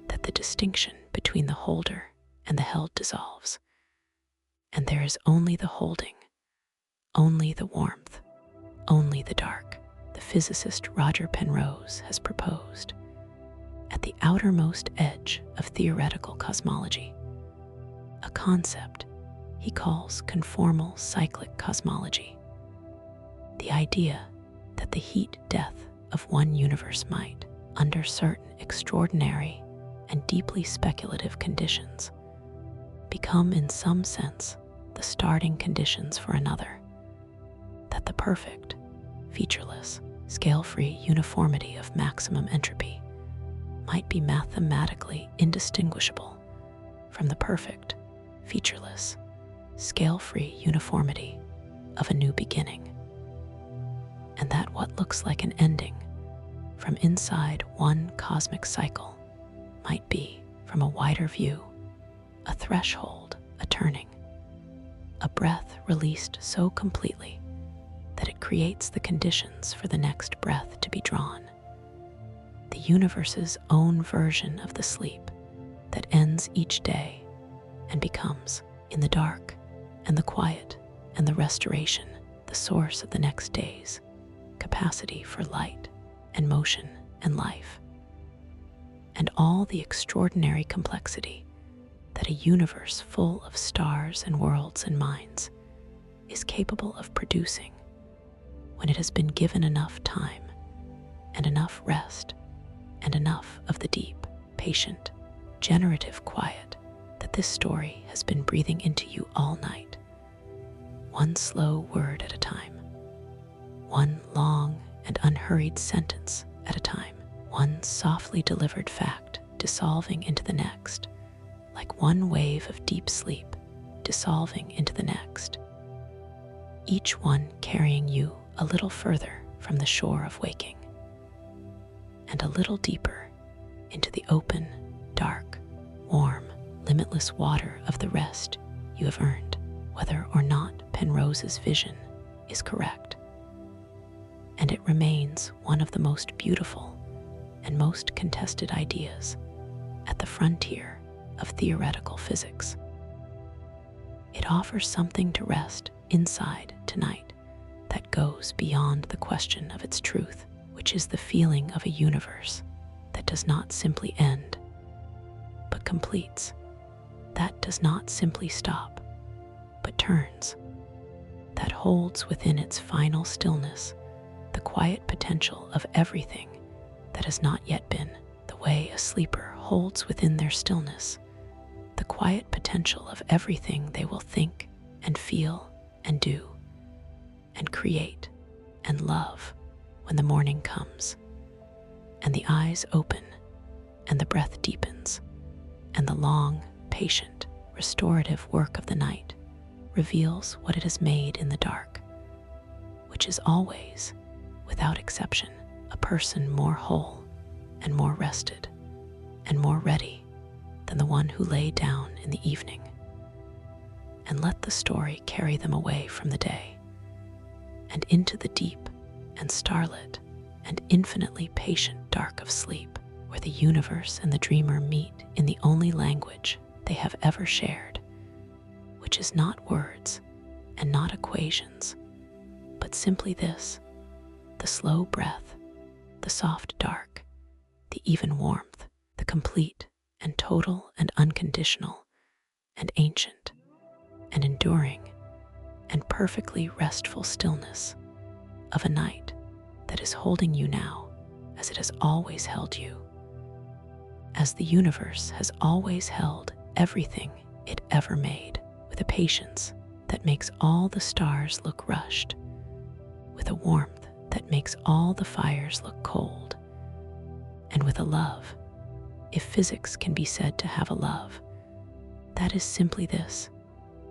that the distinction between the holder and the held dissolves, and there is only the holding, only the warmth, only the dark. The physicist Roger Penrose has proposed, at the outermost edge of theoretical cosmology, a concept he calls conformal cyclic cosmology. The idea that the heat-death of one universe might, under certain extraordinary and deeply speculative conditions, become in some sense the starting conditions for another, that the perfect, featureless, scale-free uniformity of maximum entropy might be mathematically indistinguishable from the perfect, featureless, scale-free uniformity of a new beginning, and that what looks like an ending from inside one cosmic cycle might be, from a wider view, a threshold, a turning, a breath released so completely that it creates the conditions for the next breath to be drawn. The universe's own version of the sleep that ends each day and becomes, in the dark and the quiet and the restoration, the source of the next day's capacity for light and motion and life, and all the extraordinary complexity that a universe full of stars and worlds and minds is capable of producing when it has been given enough time and enough rest and enough of the deep, patient, generative quiet that this story has been breathing into you all night, one slow word at a time, one long and unhurried sentence at a time, one softly delivered fact dissolving into the next, like one wave of deep sleep dissolving into the next, each one carrying you a little further from the shore of waking, and a little deeper into the open, dark, warm, limitless water of the rest you have earned, whether or not Penrose's vision is correct. And it remains one of the most beautiful and most contested ideas at the frontier of theoretical physics. It offers something to rest inside tonight that goes beyond the question of its truth, which is the feeling of a universe that does not simply end, but completes, that does not simply stop, but turns, that holds within its final stillness the quiet potential of everything that has not yet been, the way a sleeper holds within their stillness the quiet potential of everything they will think and feel and do and create and love when the morning comes, and the eyes open, and the breath deepens, and the long, patient, restorative work of the night reveals what it has made in the dark, which is always, without exception, a person more whole and more rested and more ready than the one who lay down in the evening. And let the story carry them away from the day and into the deep and starlit and infinitely patient dark of sleep, where the universe and the dreamer meet in the only language they have ever shared, which is not words and not equations, but simply this: the slow breath, the soft dark, the even warmth, the complete and total and unconditional and ancient and enduring and perfectly restful stillness of a night that is holding you now as it has always held you, as the universe has always held everything it ever made, with a patience that makes all the stars look rushed, with a warmth that makes all the fires look cold, and with a love, if physics can be said to have a love, that is simply this: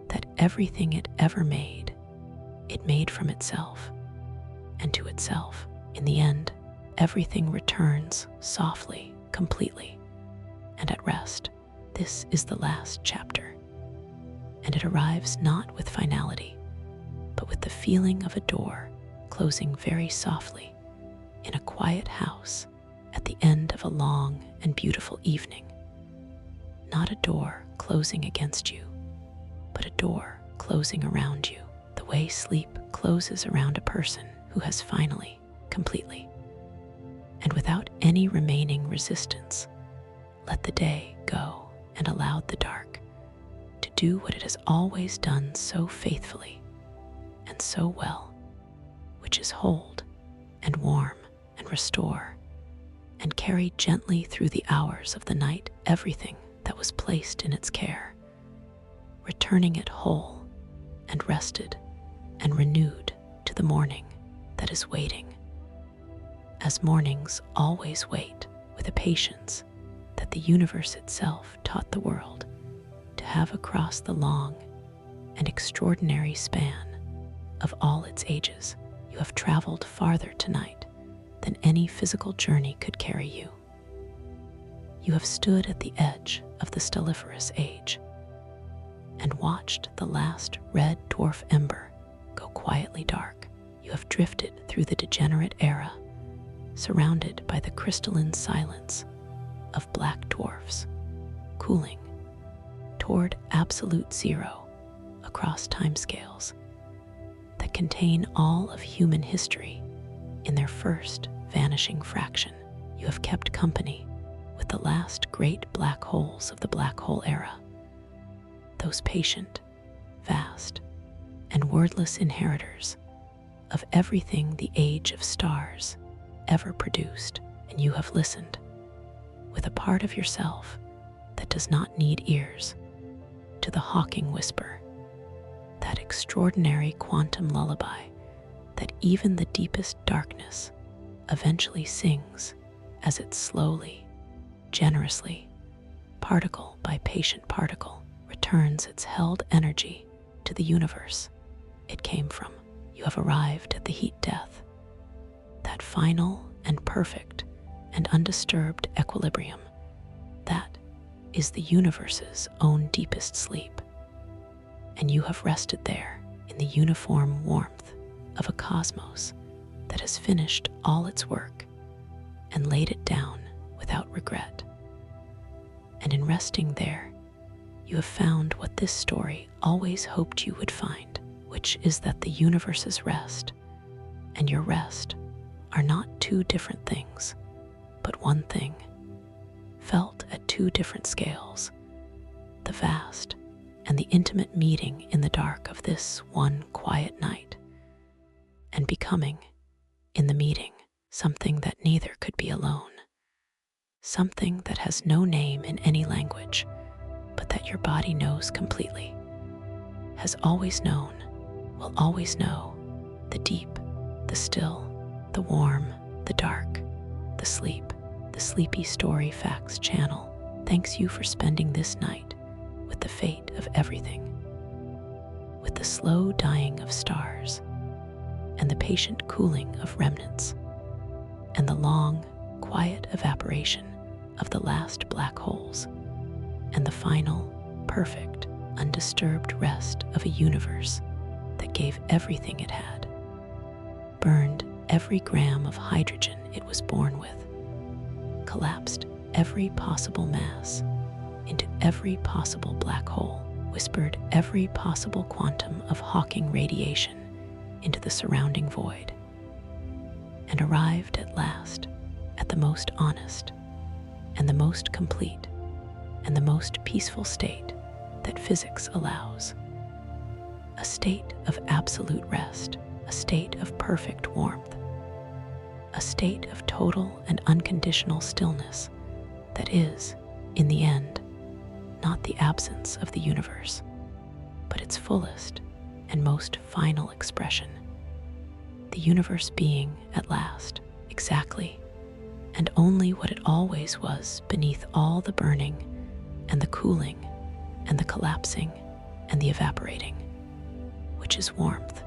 that everything it ever made, it made from itself, and to itself. In the end, everything returns softly, completely, and at rest. This is the last chapter, and it arrives not with finality, but with the feeling of a door closing very softly in a quiet house at the end of a long and beautiful evening. not a door closing against you, but a door closing around you, the way sleep closes around a person who has finally, completely, and without any remaining resistance, let the day go and allowed the dark to do what it has always done so faithfully and so well, which is hold and warm and restore and carry gently through the hours of the night everything that was placed in its care, returning it whole and rested and renewed to the morning that is waiting, as mornings always wait with a patience that the universe itself taught the world to have across the long and extraordinary span of all its ages. You have traveled farther tonight than any physical journey could carry you. You have stood at the edge of the stelliferous age and watched the last red dwarf ember go quietly dark. You have drifted through the degenerate era, surrounded by the crystalline silence of black dwarfs, cooling toward absolute zero across timescales that contain all of human history in their first vanishing fraction. You have kept company with the last great black holes of the black hole era, those patient, vast, and wordless inheritors of everything the age of stars ever produced, and you have listened with a part of yourself that does not need ears to the hawking whisper, that extraordinary quantum lullaby that even the deepest darkness eventually sings as it slowly, generously, particle by patient particle, returns its held energy to the universe it came from. You have arrived at the heat death, that final and perfect and undisturbed equilibrium that is the universe's own deepest sleep. And you have rested there in the uniform warmth of a cosmos that has finished all its work and laid it down without regret. And in resting there, you have found what this story always hoped you would find, which is that the universe's rest and your rest are not two different things, but one thing, felt at two different scales, the vast and the intimate meeting in the dark of this one quiet night, and becoming, in the meeting, something that neither could be alone, something that has no name in any language, but that your body knows completely, has always known, will always know, the deep, the still, the warm, the dark, the sleep. The Sleepy Story Facts channel thanks you for spending this night with the fate of everything, with the slow dying of stars, and the patient cooling of remnants, and the long, quiet evaporation of the last black holes, and the final, perfect, undisturbed rest of a universe that gave everything it had, burned every gram of hydrogen it was born with, collapsed every possible mass into every possible black hole, whispered every possible quantum of Hawking radiation into the surrounding void, and arrived at last at the most honest and the most complete and the most peaceful state that physics allows, a state of absolute rest, a state of perfect warmth, a state of total and unconditional stillness that is, in the end, not the absence of the universe, but its fullest and most final expression, the universe being, at last, exactly and only what it always was beneath all the burning and the cooling and the collapsing and the evaporating, which is warmth,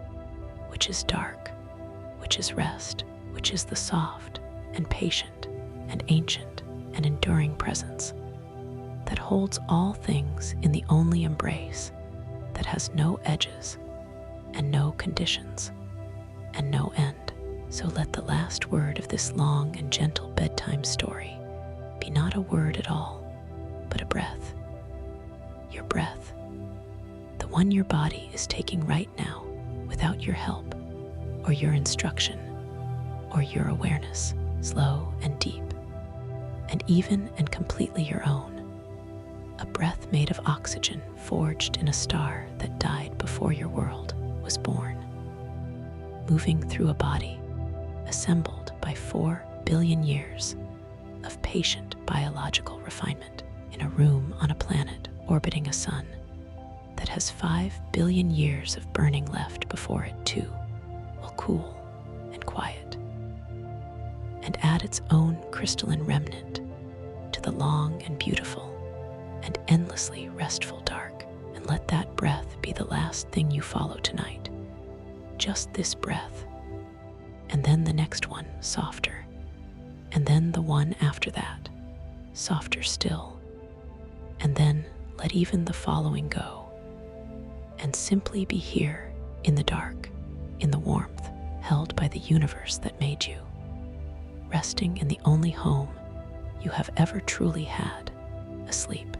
which is dark, which is rest, which is the soft and patient and ancient and enduring presence that holds all things in the only embrace that has no edges and no conditions and no end. So let the last word of this long and gentle bedtime story be not a word at all, but a breath, breath, the one your body is taking right now without your help or your instruction or your awareness, slow and deep, and even and completely your own. A breath made of oxygen forged in a star that died before your world was born, moving through a body assembled by 4 billion years of patient biological refinement in a room on a planet orbiting a sun that has 5 billion years of burning left before it too will cool and quiet and add its own crystalline remnant to the long and beautiful and endlessly restful dark. And let that breath be the last thing you follow tonight. Just this breath, and then the next one softer, and then the one after that softer still, and then let even the following go, and simply be here in the dark, in the warmth held by the universe that made you, resting in the only home you have ever truly had, asleep.